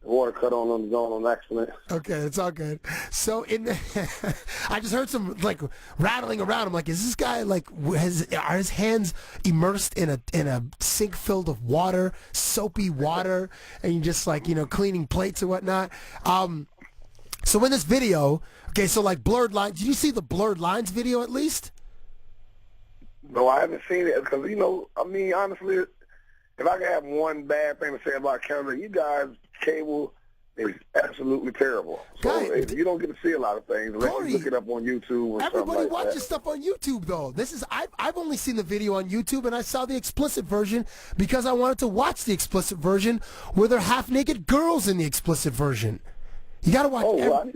water cut on its own on accident. Okay, it's all good. So I just heard some like rattling around. I'm like, is this guy like are his hands immersed in a sink filled with water, soapy water, and you just like cleaning plates or whatnot? So in this video, okay, so like Blurred Lines. Did you see the Blurred Lines video at least? No, I haven't seen it because honestly, if I could have one bad thing to say about Canada, you guys, cable is absolutely terrible. So you don't get to see a lot of things unless you look it up on YouTube or something like that. Everybody watches stuff on YouTube, though. I've only seen the video on YouTube, and I saw the explicit version because I wanted to watch the explicit version where they're half-naked girls in the explicit version. You got to watch. I'm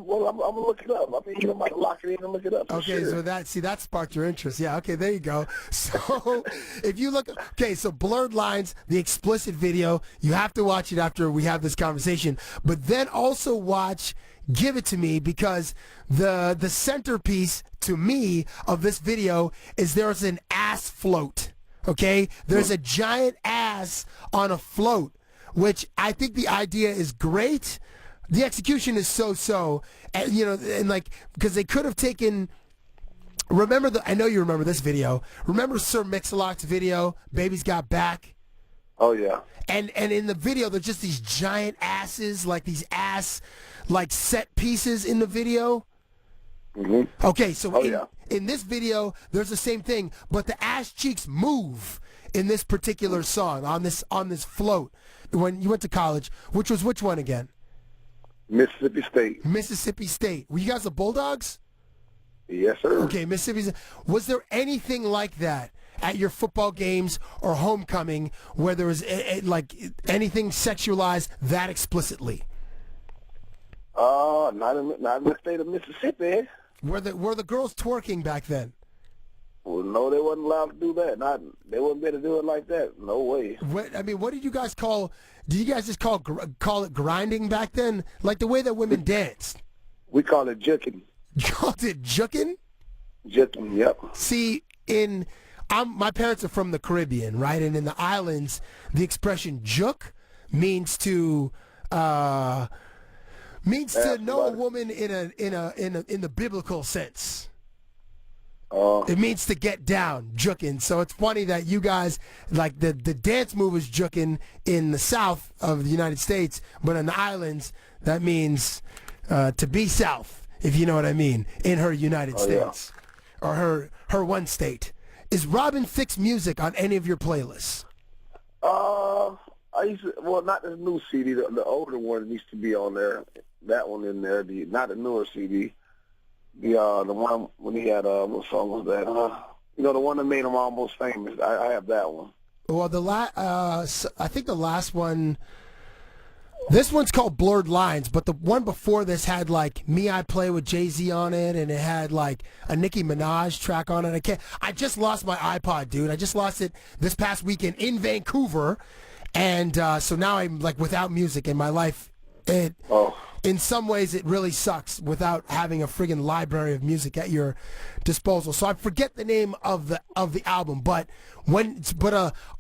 gonna look it up. I might lock it in and look it up. Okay, sure. So that sparked your interest. Yeah. Okay, there you go. So if you look, so Blurred Lines, the explicit video, you have to watch it after we have this conversation. But then also watch Give It To Me because the centerpiece to me of this video is there's an ass float. Okay, there's a giant ass on a float, which I think the idea is great. The execution is so-so, and like, because they could have taken, I know you remember this video. Remember Sir Mix-a-Lot's video, Baby's Got Back? Oh, yeah. And in the video, there's just these giant asses, like these like set pieces in the video. Mm-hmm. Okay, so in this video, there's the same thing, but the ass cheeks move in this particular song, on this float. When you went to college, which one again? Mississippi State. Mississippi State. Were you guys the Bulldogs? Yes, sir. Okay, Mississippi. Was there anything like that at your football games or homecoming where there was like anything sexualized that explicitly? Not in the state of Mississippi. Were the girls twerking back then? Well, no, they wasn't allowed to do that. They wouldn't be able to do it like that. No way. What did you guys call? Did you guys just call it grinding back then? Like the way that women danced? We call it juking. You called it juking? Juking, yep. See, my parents are from the Caribbean, right? And in the islands, the expression juk means to know a woman in the biblical sense. It means to get down, juking. So it's funny that you guys, like the dance move is juking in the south of the United States, but in the islands, that means to be south, if you know what I mean, in her United States. Yeah. Or her one state. Is Robin Thicke's music on any of your playlists? Not the new CD. The older one needs to be on there. That one in there. Not the newer CD. The one when he had what song was that? The one that made him almost famous. I have that one. Well, I think the last one. This one's called Blurred Lines, but the one before this had like Me I Play with Jay-Z on it, and it had like a Nicki Minaj track on it. I just lost my iPod, dude. I just lost it this past weekend in Vancouver, and so now I'm like without music in my life. In some ways, it really sucks without having a friggin' library of music at your disposal. So I forget the name of the album, but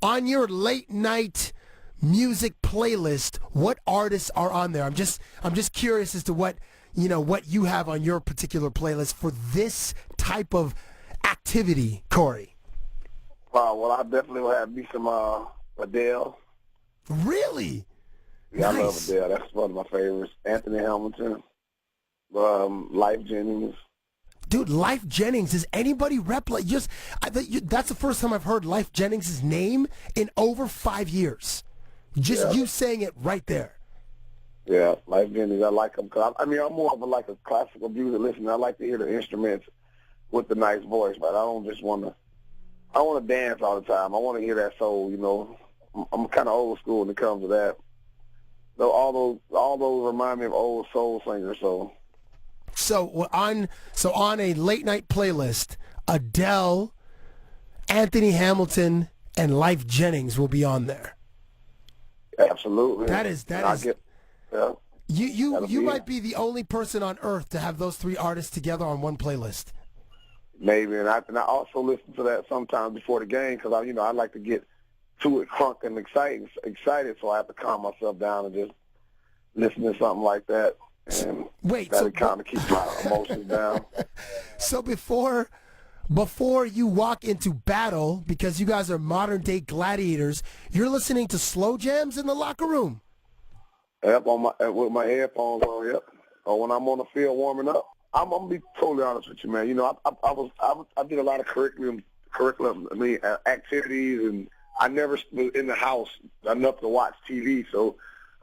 on your late night music playlist, what artists are on there? I'm just curious as to what you have on your particular playlist for this type of activity, Korey. Wow, well, I definitely will have me some Adele. Really? Yeah, Nice. I love Adele. That's one of my favorites. Anthony Hamilton, Life Jennings. Dude, Life Jennings, is anybody rep like that's the first time I've heard Life Jennings' name in over 5 years. Just you saying it right there. Yeah, Life Jennings, I like him. I'm more of a classical music listener. I like to hear the instruments with the nice voice, but I don't just want to dance all the time. I want to hear that soul, I'm kind of old school when it comes to that. So all those remind me of old soul singers. So on a late night playlist, Adele, Anthony Hamilton, and Life Jennings will be on there. Absolutely. That is. Yeah. You might be the only person on earth to have those three artists together on one playlist. Maybe, and I also listen to that sometimes before the game because I like to get to it crunk and excited, so I have to calm myself down and just listen to something like that. And that kind of keeps my emotions down. So before you walk into battle, because you guys are modern day gladiators, you're listening to slow jams in the locker room. Yep, with my headphones on. Yep. Or when I'm on the field warming up. I'm gonna be totally honest with you, man. I did a lot of curriculum activities, and I never was in the house enough to watch TV. So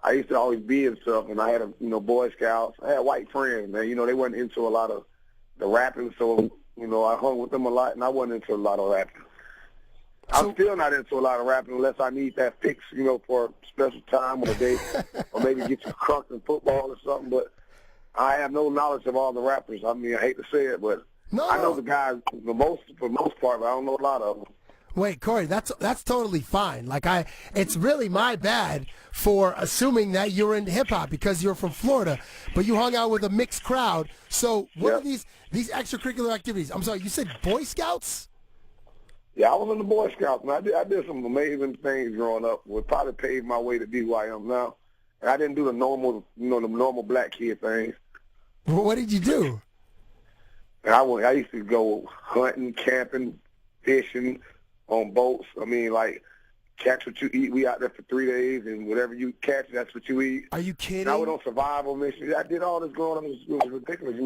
I used to always be in stuff, and I had Boy Scouts. I had white friends, man. They weren't into a lot of the rapping, so I hung with them a lot, and I wasn't into a lot of rapping. I'm still not into a lot of rapping unless I need that fix, for a special time or a day, or maybe get you crunk in football or something. But I have no knowledge of all the rappers. I hate to say it, but I know the guys for the most part, but I don't know a lot of them. Wait, Korey, that's totally fine. It's really my bad for assuming that you're in hip hop because you're from Florida, but you hung out with a mixed crowd. So what are these extracurricular activities? I'm sorry, you said Boy Scouts? Yeah, I was in the Boy Scouts, and I did some amazing things growing up. Would probably paved my way to be who I am now. And I didn't do the normal black kid things. Well, what did you do? And I used to go hunting, camping, fishing on boats. Catch what you eat. We out there for 3 days, and whatever you catch, that's what you eat. Are you kidding? And I went on survival missions. I did all this growing up. It was ridiculous,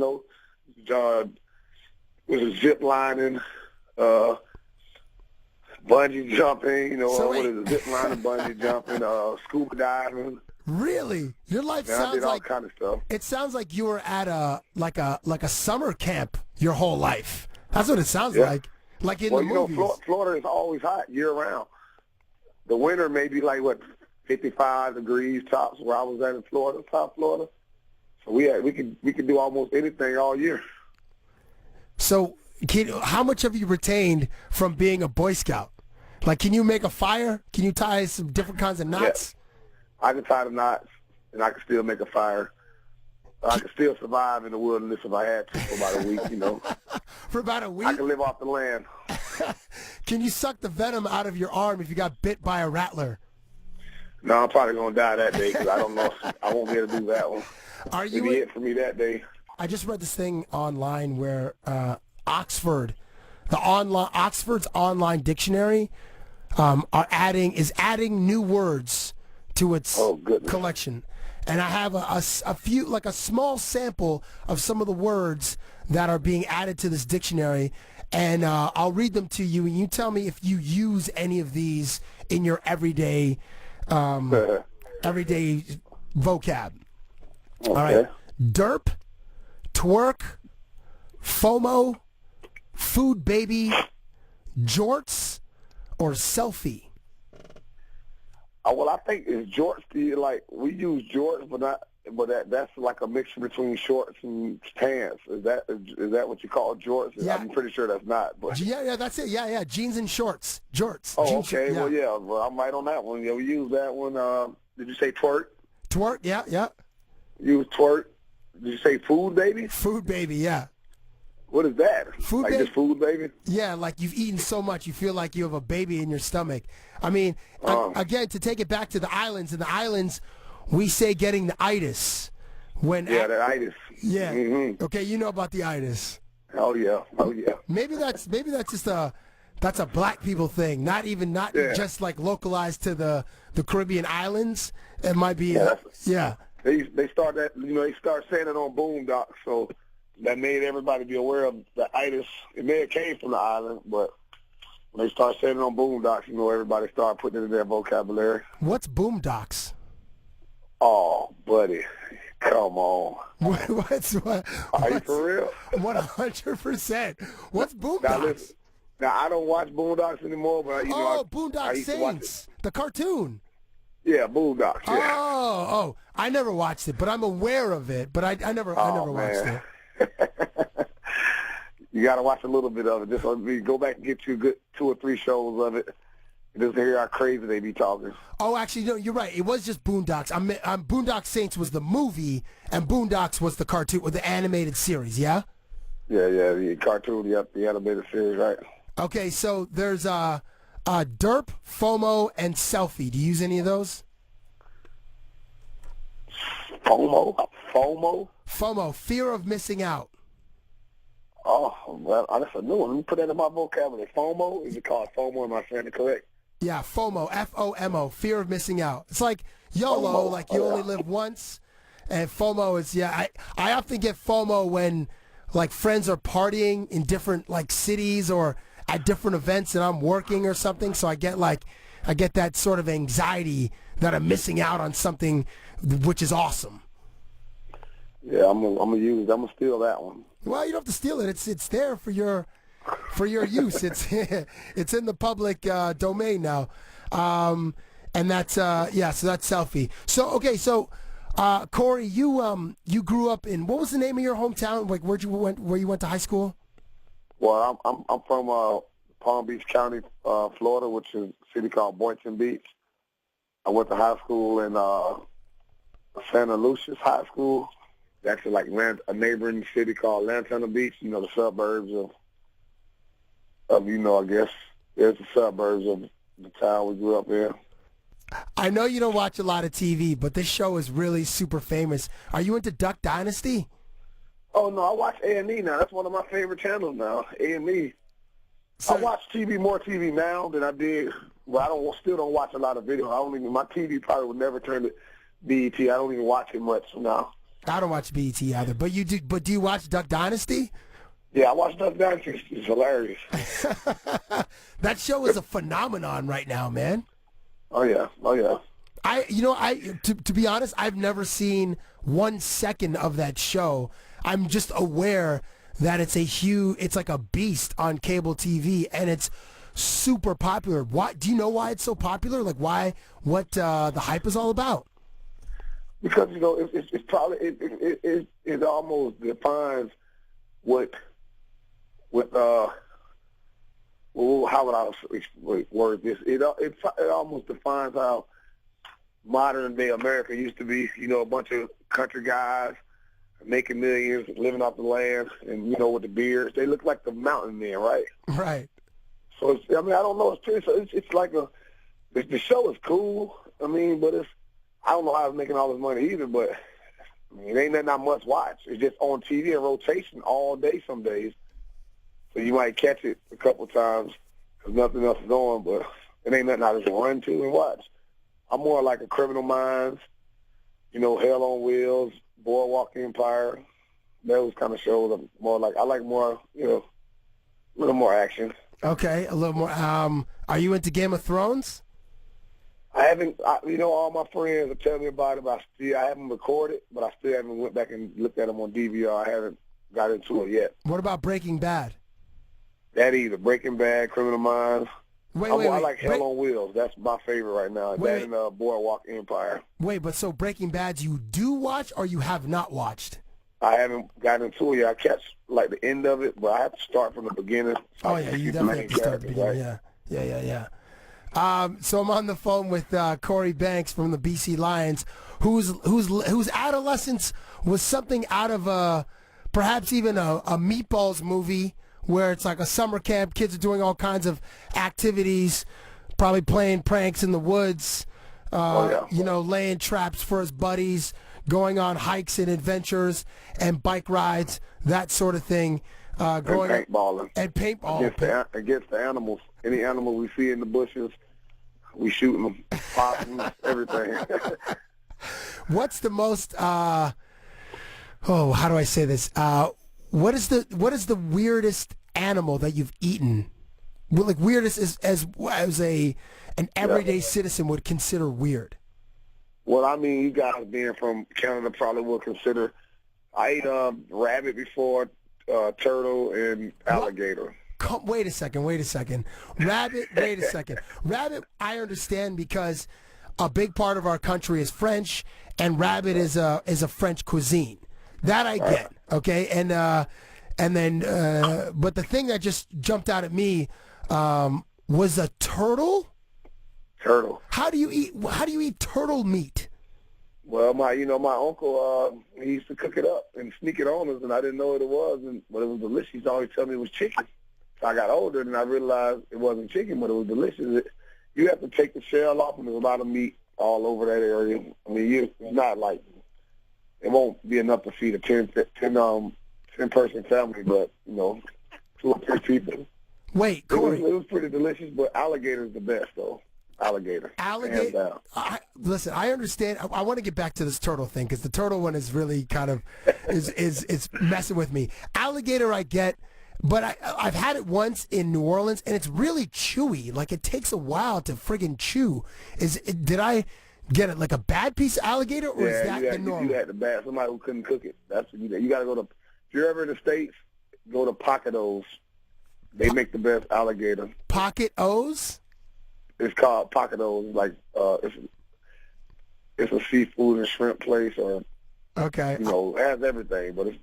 It was zip lining, bungee jumping, zip lining, bungee jumping, scuba diving. Really? Your life I sounds did all like kind of stuff. It sounds like you were at a summer camp your whole life. That's what it sounds like. Like in the movies. Florida is always hot year round. The winter may be 55 degrees tops where I was at in Florida, South Florida. So we could do almost anything all year. So how much have you retained from being a Boy Scout? Can you make a fire? Can you tie some different kinds of knots? Yeah. I can tie the knots, and I can still make a fire. I can still survive in the wilderness if I had to for about a week, For about a week? I can live off the land. Can you suck the venom out of your arm if you got bit by a rattler? No, I'm probably going to die that day because I don't know. I won't be able to do that one. It'll be it for me that day. I just read this thing online where Oxford's online dictionary is adding new words to its collection. And I have a few, a small sample of some of the words that are being added to this dictionary, and I'll read them to you, and you tell me if you use any of these in your everyday vocab. Okay. All right. Derp, twerk, FOMO, food baby, jorts, or selfie. Well, I think it's jorts. Like we use jorts, but that's like a mixture between shorts and pants. Is that what you call jorts? Yeah. I'm pretty sure that's not. But Yeah, that's it. Yeah, jeans and shorts, jorts. oh, Jeans, okay. Well, I'm right on that one. Yeah, we use that one. Did you say twerk? Twerk, yeah. Use twerk. Did you say food baby? Food baby, yeah. What is that? Food like baby? Just food baby? Yeah, like you've eaten so much, you feel like you have a baby in your stomach. I mean, again, to take it back to the islands, in the islands, we say getting the itis. Yeah, the itis. Yeah. Mm-hmm. Okay, you know about the itis. Oh yeah. Maybe that's just that's a black people thing, not just like localized to the Caribbean islands. It might be yeah. They start that, they start saying it on Boondocks, so that made everybody be aware of the itis. It may have came from the island, but when they start saying it on Boondocks, everybody started putting it in their vocabulary. What's boondocks? Oh, buddy, come on. What? Are you for real? 100%. What's boondocks? Now I don't watch Boondocks anymore, but Boondock Saints, the cartoon. Yeah, Boondocks. Yeah. Oh, I never watched it, but I'm aware of it. But I never watched it. You got to watch a little bit of it. Just go back and get you a good 2 or 3 shows of it. Just hear how crazy they be talking. Oh, actually, no, you're right. It was just Boondocks. Boondock Saints was the movie, and Boondocks was the cartoon, or the animated series. Yeah. Yeah, the cartoon, the animated series, right? Okay, so there's Derp, FOMO, and Selfie. Do you use any of those? FOMO, fear of missing out. Oh, well, that's a new one. Let me put that in my vocabulary. FOMO? Is it called FOMO? Am I saying it correct? Yeah, FOMO, FOMO, fear of missing out. It's like YOLO, like you only live once. And FOMO is, I often get FOMO when, like, friends are partying in different, like, cities or at different events and I'm working or something. So I get that sort of anxiety that I'm missing out on something which is awesome. Yeah, I'm gonna steal that one. Well, you don't have to steal it. It's there for your use. It's in the public domain now, and that's so that's Selfie. So okay, so Korey, you grew up in, what was the name of your hometown? Like where you went to high school? Well, I'm from Palm Beach County, Florida, which is a city called Boynton Beach. I went to high school in Santa Lucia's High School. Actually, like a neighboring city called Lantana Beach. The suburbs of I guess it's the suburbs of the town we grew up in. I know you don't watch a lot of TV, but this show is really super famous. Are you into Duck Dynasty? Oh no, I watch A&E now. That's one of my favorite channels now. A&E. So, I watch more TV now than I did. Well, I still don't watch a lot of video. My TV probably would never turn to BET. I don't even watch it much now. I don't watch BET either, but you do. But do you watch Duck Dynasty? Yeah, I watch Duck Dynasty. It's hilarious. That show is a phenomenon right now, man. Oh yeah. To be honest, I've never seen 1 second of that show. I'm just aware that it's like a beast on cable TV, and it's super popular. Why? Do you know why it's so popular? Like what the hype is all about? Because it's probably it almost defines how would I word this? It almost defines how modern day America used to be. A bunch of country guys making millions, living off the land, and with the beards, they look like the mountain men, right? Right. So I don't know. It's like the show is cool. But I don't know how it's making all this money either. But it ain't that not much watch. It's just on TV in rotation all day some days. So you might catch it a couple times because nothing else is on. But it ain't nothing I just run to and watch. I'm more like a Criminal Minds, Hell on Wheels, Boardwalk Empire. Those kind of shows. I'm more like, I like more, a little more action. Okay, a little more. Are you into Game of Thrones? I haven't. All my friends are telling me about it, but I haven't recorded. But I still haven't went back and looked at them on DVR. I haven't got into it yet. What about Breaking Bad? That either Breaking Bad, Criminal Minds. I like Hell on Wheels. That's my favorite right now. That and Boardwalk Empire. Wait, but so Breaking Bad you do watch or you have not watched? I haven't gotten into it yet. I catch like the end of it, but I have to start from the beginning. Oh yeah, you definitely have to start at the beginning. Right? Yeah. So I'm on the phone with Korey Banks from the BC Lions, whose adolescence was something out of perhaps even a Meatballs movie, where it's like a summer camp. Kids are doing all kinds of activities, probably playing pranks in the woods, laying traps for his buddies, going on hikes and adventures and bike rides, that sort of thing. And paintballing. And paintball. Against the animals. Any animal we see in the bushes, we shooting them. Possums, everything. What's the most, how do I say this? What is the weirdest animal that you've eaten? Well, like weirdest as an everyday citizen would consider weird. Well, I mean, you guys being from Canada probably would consider. I ate rabbit before, turtle, and alligator. Wait a second. Rabbit, wait a second. Rabbit, I understand because a big part of our country is French, and rabbit is a French cuisine. That I get, okay? And then, but the thing that just jumped out at me was a turtle. Turtle. How do you eat turtle meat? Well, my uncle, he used to cook it up and sneak it on us, and I didn't know what it was, but it was delicious. He always told me it was chicken. So I got older, and I realized it wasn't chicken, but it was delicious. You have to take the shell off, and there's a lot of meat all over that area. I mean, it's not like, it won't be enough to feed a 10-person family, but, 2 or 3 people. Wait, Korey. It was pretty delicious, but alligator is the best, though. Alligator. Listen, I understand. I want to get back to this turtle thing because the turtle one is really kind of is messing with me. Alligator, I get, but I've had it once in New Orleans and it's really chewy. Like it takes a while to friggin' chew. Did I get it like a bad piece of alligator or is that the normal? You had the bad. Somebody who couldn't cook it. That's what you got to go to. If you're ever in the States, go to Pocket O's. They make the best alligator. Pocket O's? It's called Pocket O's. Like it's a seafood and shrimp place, or okay, it has everything, but it's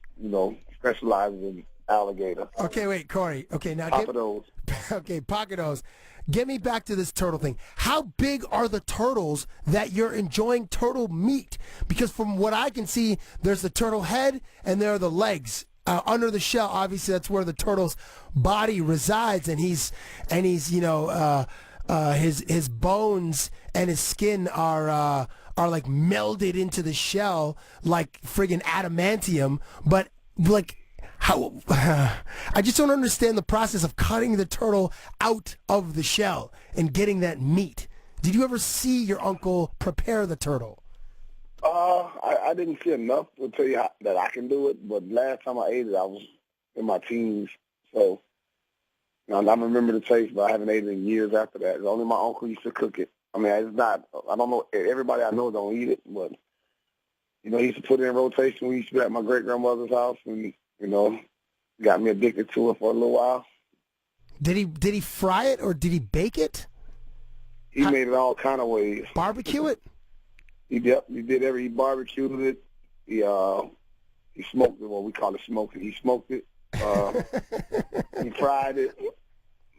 specializes in alligator. Okay, wait, Korey. Okay, now Pocket O's. Okay, Pocket O's. Get me back to this turtle thing. How big are the turtles that you're enjoying turtle meat? Because from what I can see, there's the turtle head and there are the legs. Under the shell, obviously, that's where the turtle's body resides, and he's his bones and his skin are like melded into the shell like friggin' adamantium. But like, how? I just don't understand the process of cutting the turtle out of the shell and getting that meat. Did you ever see your uncle prepare the turtle? I didn't see enough to tell you that I can do it, but last time I ate it, I was in my teens. So I remember the taste, but I haven't ate it in years after that. Only my uncle used to cook it. I mean, it's not, I don't know, everybody I know don't eat it, but, he used to put it in rotation. We used to be at my great-grandmother's house, and, got me addicted to it for a little while. Did he fry it, or did he bake it? He made it all kind of ways. Barbecue it? He barbecued it. He smoked it. Well, we call it smoking. He smoked it. He fried it,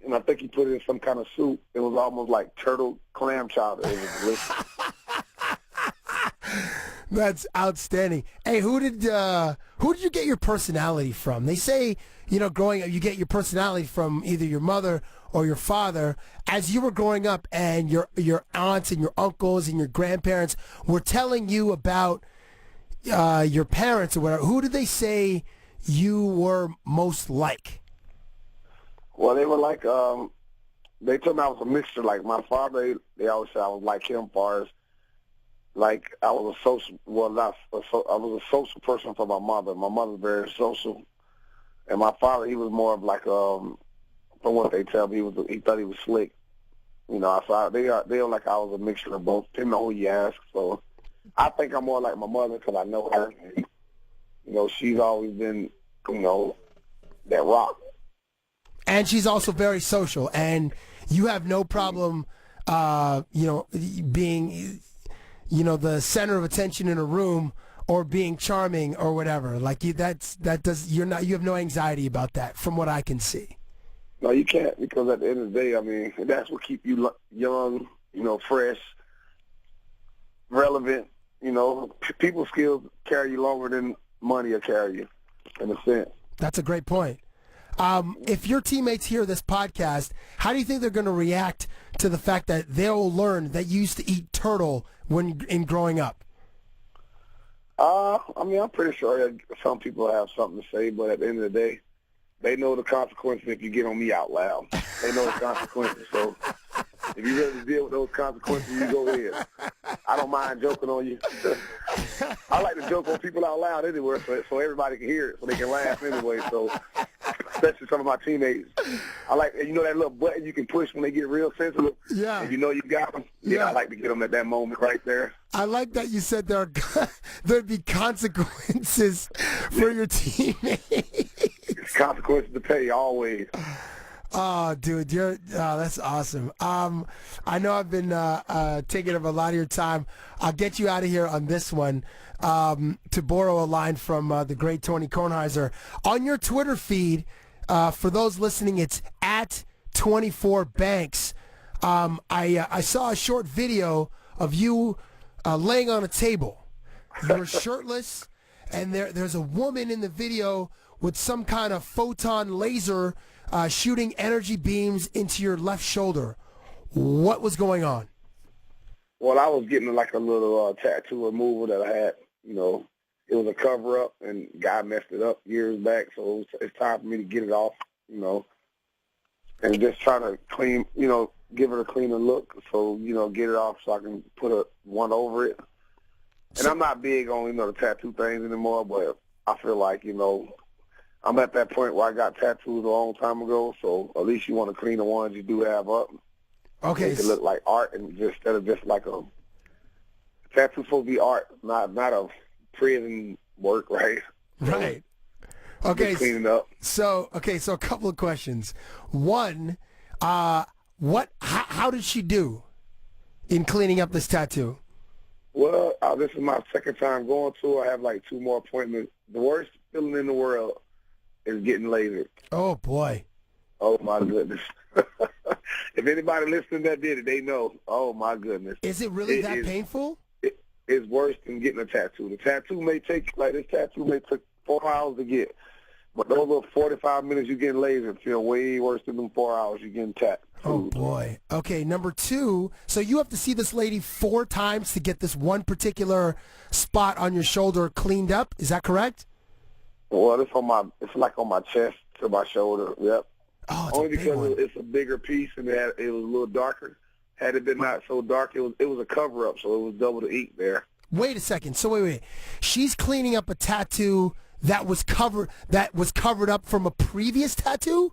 and I think he put it in some kind of soup. It was almost like turtle clam chowder. It was delicious. That's outstanding. Hey, who did you get your personality from? They say, growing up, you get your personality from either your mother or your father. As you were growing up and your aunts and your uncles and your grandparents were telling you about your parents or whatever, who did they say you were most like? Well, they were like, they told me I was a mixture. Like my father, they always said I was like him, far as like I was a social. Well, I was a social person for my mother. My mother's very social, and my father, he was more of like from what they tell me, he thought he was slick. So they are like I was a mixture of both. Didn't know who you ask. So I think I'm more like my mother because I know her. She's always been, that rock. And she's also very social. And you have no problem, being, the center of attention in a room or being charming or whatever. Like you have no anxiety about that, from what I can see. No, you can't, because at the end of the day, I mean, that's what keep you young, fresh, relevant. People's skills carry you longer than money will carry you, in a sense. That's a great point. If your teammates hear this podcast, how do you think they're going to react to the fact that they'll learn that you used to eat turtle in growing up? I'm pretty sure that some people have something to say, but at the end of the day, they know the consequences if you get on me out loud. They know the consequences, so if you really deal with those consequences, you go ahead. I don't mind joking on you. I like to joke on people out loud anywhere, so everybody can hear it, so they can laugh anyway. So, especially some of my teammates, I like, that little button you can push when they get real sensitive. Yeah. If you know you got them. Yeah, I like to get them at that moment right there. I like that you said there'd be consequences for your teammates. Consequences to pay always. Oh, dude, that's awesome. I know I've been taking up a lot of your time. I'll get you out of here on this one. To borrow a line from the great Tony Kornheiser, on your Twitter feed, for those listening, it's at 24Banks. I saw a short video of you laying on a table. You were shirtless, and there's a woman in the video with some kind of photon laser shooting energy beams into your left shoulder. What was going on? Well, I was getting like a little tattoo removal that I had. It was a cover-up, and guy messed it up years back, so it's time for me to get it off, and just trying to clean, give it a cleaner look, so, get it off so I can put one over it. And I'm not big on, the tattoo things anymore, but I feel like, I'm at that point where I got tattoos a long time ago, so at least you want to clean the ones you do have up. Okay. Make it look like art, and instead of just like a tattoo supposed to be art, not a prison work, right? Right. Okay. Just cleaning up. So a couple of questions. One, how did she do in cleaning up this tattoo? Well, this is my second time going to her. I have like 2 more appointments. The worst feeling in the world is getting lasered. Oh, boy. Oh, my goodness. If anybody listening that did it, they know. Oh, my goodness. Is it really that painful? It's worse than getting a tattoo. The tattoo may take, this tattoo may take 4 hours to get. But those little 45 minutes you getting lasered feel way worse than them 4 hours you getting tattooed. Oh, boy. Okay, number 2, so you have to see this lady 4 times to get this one particular spot on your shoulder cleaned up. Is that correct? Well, it's like on my chest to my shoulder. Yep. Oh, it's only a big because one. it's a bigger piece and it was a little darker. Had it been not so dark, it was a cover up, so it was double the ink there. Wait a second. So wait. She's cleaning up a tattoo that was covered up from a previous tattoo?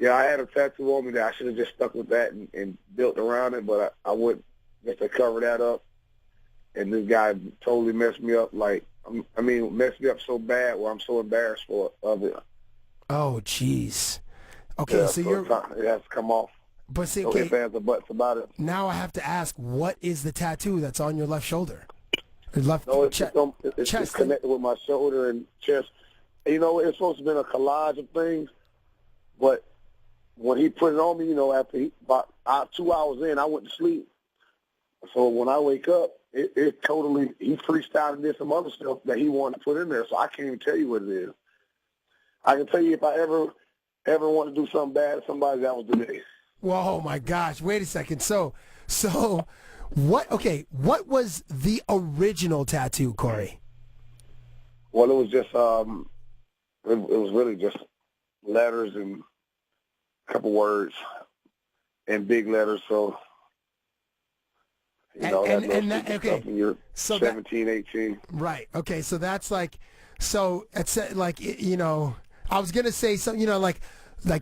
Yeah, I had a tattoo on me that I should have just stuck with that and built around it, but I went just to cover that up. And this guy totally messed me up, messed me up so bad where I'm so embarrassed of it. Oh, jeez. Okay, Yeah, so it has to come off. But see, No ifs, ands, or buts about it. now I have to ask, what is the tattoo that's on your left shoulder? It's connected with my shoulder and chest. And, it's supposed to have been a collage of things, but when he put it on me, after about 2 hours in, I went to sleep. So when I wake up, he freestyled and did some other stuff that he wanted to put in there, so I can't even tell you what it is. I can tell you if I ever want to do something bad to somebody, that was today. Whoa, my gosh. Wait a second. So what was the original tattoo, Korey? Well, it was just, it was really just letters and a couple words and big letters, so, okay. When you're So 17, 18. Right. Okay. So that's it's I was going to say something, like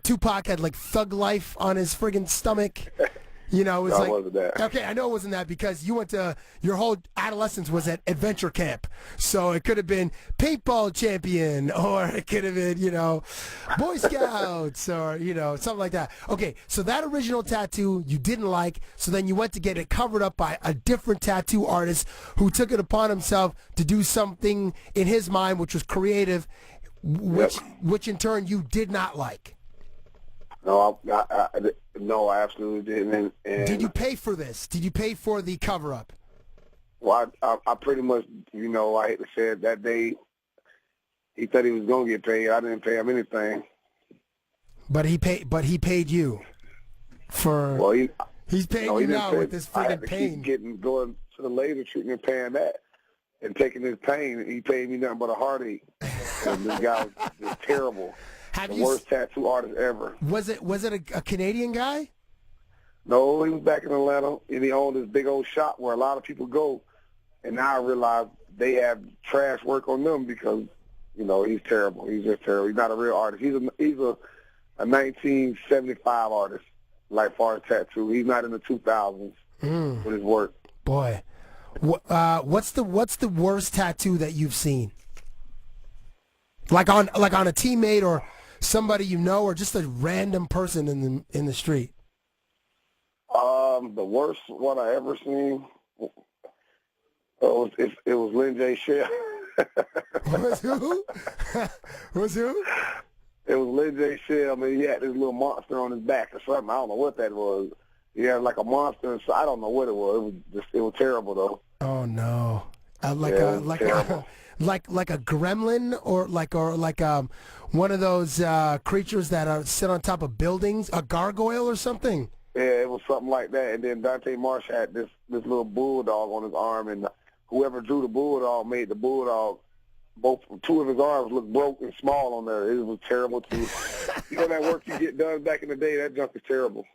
Tupac had Thug Life on his friggin' stomach. You know, it was No, it like, wasn't that. okay, I know it wasn't that because you went to, your whole adolescence was at adventure camp. So it could have been paintball champion, or it could have been, you know, Boy Scouts, or, you know, something like that. Okay, so that original tattoo you didn't like, so then you went to get it covered up by a different tattoo artist who took it upon himself to do something in his mind which was creative, which in turn you did not like. No, no, I absolutely didn't. And did you pay for this? Did you pay for the cover-up? Well, I pretty much, you know, I hate to say it, that day he thought he was gonna get paid. I didn't pay him anything. But he paid you for. Well, he's paying you now with this freaking pain. Going to the laser treatment, paying that, and taking his pain. And he paid me nothing but a heartache. And this guy was terrible. The worst tattoo artist ever. Was it a Canadian guy? No, he was back in Atlanta, and he owned this big old shop where a lot of people go. And now I realize they have trash work on them because, you know, he's terrible. He's just terrible. He's not a real artist. He's a 1975 artist, like far as tattoo. He's not in the 2000s with his work. Boy, what's the worst tattoo that you've seen? Like on a teammate or somebody you know, or just a random person in the street? The worst one I ever seen it was Lynn J. Shell. Was who? Was who? It was Lynn J. Shell. I mean, he had this little monster on his back or something. I don't know what that was. He had like a monster inside. I don't know what it was. It was terrible though. Oh no! Like a gremlin or like one of those creatures that sit on top of buildings, a gargoyle or something. Yeah, it was something like that. And then Dante Marsh had this little bulldog on his arm, and whoever drew the bulldog made the bulldog, two of his arms look broke and small on there. It was terrible too. You know that work you get done back in the day, that junk is terrible.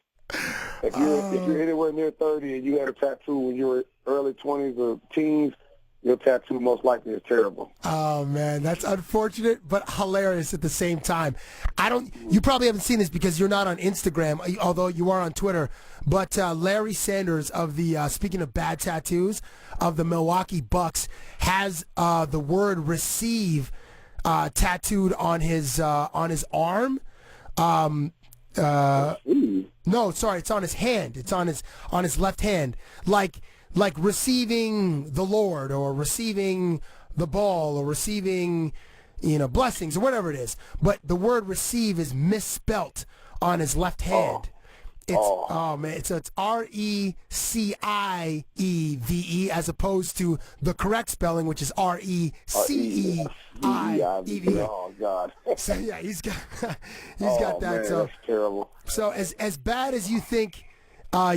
If you're anywhere near 30 and you had a tattoo when you were early 20s or teens, your tattoo most likely is terrible. Oh man, that's unfortunate but hilarious at the same time. You probably haven't seen this because you're not on Instagram, although you are on Twitter. But Larry Sanders of the speaking of bad tattoos, of the Milwaukee Bucks, has the word "receive" tattooed on his arm. No, sorry, it's on his hand. It's on his left hand, like receiving the Lord or receiving the ball or receiving, blessings or whatever it is. But the word "receive" is misspelt on his left hand. It's R-E-C-I-E-V-E as opposed to the correct spelling, which is R-E-C-E-I-E-V-E. Oh God! So yeah, he's got that. Man, so that's terrible. So as bad as you think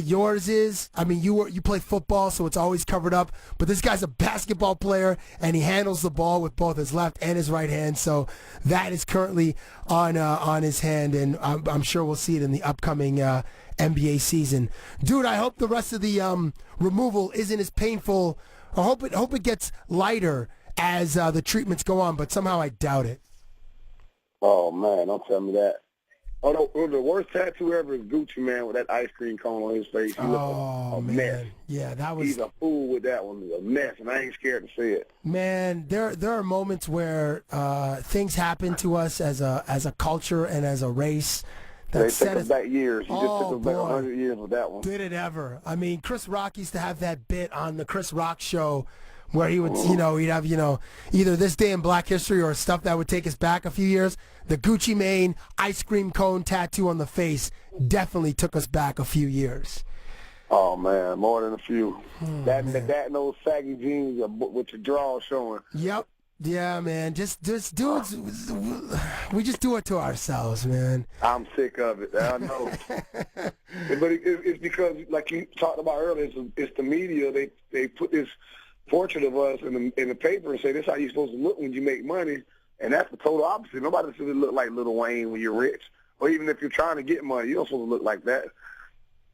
yours is, I mean, you play football, so it's always covered up. But this guy's a basketball player, and he handles the ball with both his left and his right hand. So that is currently on his hand, and I'm sure we'll see it in the upcoming NBA season. Dude, I hope the rest of the removal isn't as painful. I hope it gets lighter as the treatments go on, but somehow I doubt it. Oh man, don't tell me that. Oh, the worst tattoo ever is Gucci Man with that ice cream cone on his face. He a man. Mess. Yeah, that was. He's a fool with that one. A mess, and I ain't scared to say it. Man, there are moments where things happen to us as a culture and as a race. They took us back years. You just took us back 100 years with that one. Did it ever? I mean, Chris Rock used to have that bit on the Chris Rock show where he would, he'd have, either This Day in Black History or stuff that would take us back a few years. The Gucci Mane ice cream cone tattoo on the face definitely took us back a few years. Oh, man, more than a few. That and those saggy jeans with your drawers showing. Yep. Yeah, man. Just do it. We just do it to ourselves, man. I'm sick of it. I know. But it's because, like you talked about earlier, it's the media. They put this portrait of us in the paper and say this is how you're supposed to look when you make money, and that's the total opposite. Nobody should look like Lil Wayne when you're rich, or even if you're trying to get money, you don't supposed to look like that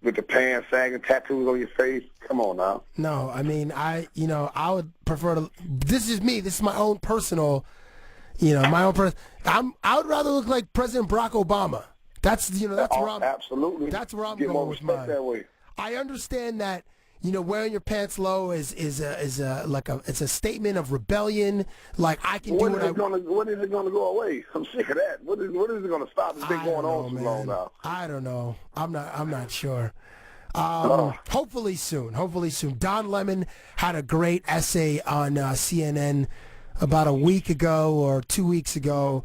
with the pants sagging, tattoos on your face. Come on now. No, I mean I would prefer to. This is me. This is my own personal. I would rather look like President Barack Obama. That's where I'm. Absolutely. That's where I'm get going more with respect mine. that way. I understand that, you know, wearing your pants low is a statement of rebellion. Like, I can when do is it when is it gonna go away? I'm sick of that. When is it gonna stop? It's been going on too long now. I don't know. I'm not sure. Hopefully soon. Don Lemon had a great essay on CNN about a week ago or 2 weeks ago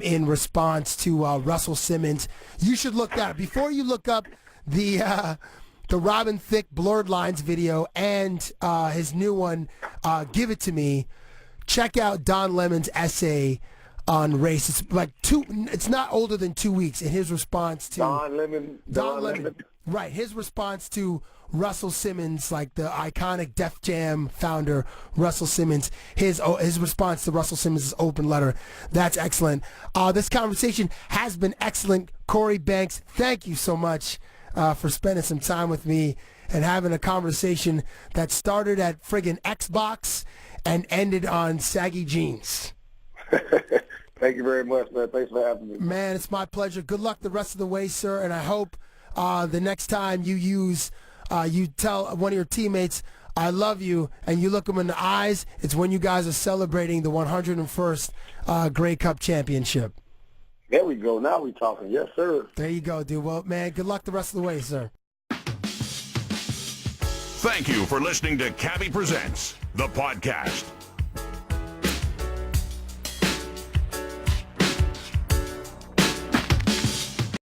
in response to Russell Simmons. You should look that up. Before you look up the Robin Thicke Blurred Lines video and his new one, Give It To Me, check out Don Lemon's essay on race. It's like it's not older than 2 weeks in his response to Don Lemon. Right, his response to Russell Simmons, like the iconic Def Jam founder, Russell Simmons, his response to Russell Simmons' open letter. That's excellent. This conversation has been excellent. Korey Banks, thank you so much for spending some time with me and having a conversation that started at friggin' Xbox and ended on saggy jeans. Thank you very much, man. Thanks for having me. Man, it's my pleasure. Good luck the rest of the way, sir, and I hope the next time you tell one of your teammates, I love you, and you look them in the eyes, it's when you guys are celebrating the 101st Grey Cup championship. There we go. Now we're talking. Yes, sir. There you go, dude. Well, man, good luck the rest of the way, sir. Thank you for listening to Cabbie Presents, the podcast.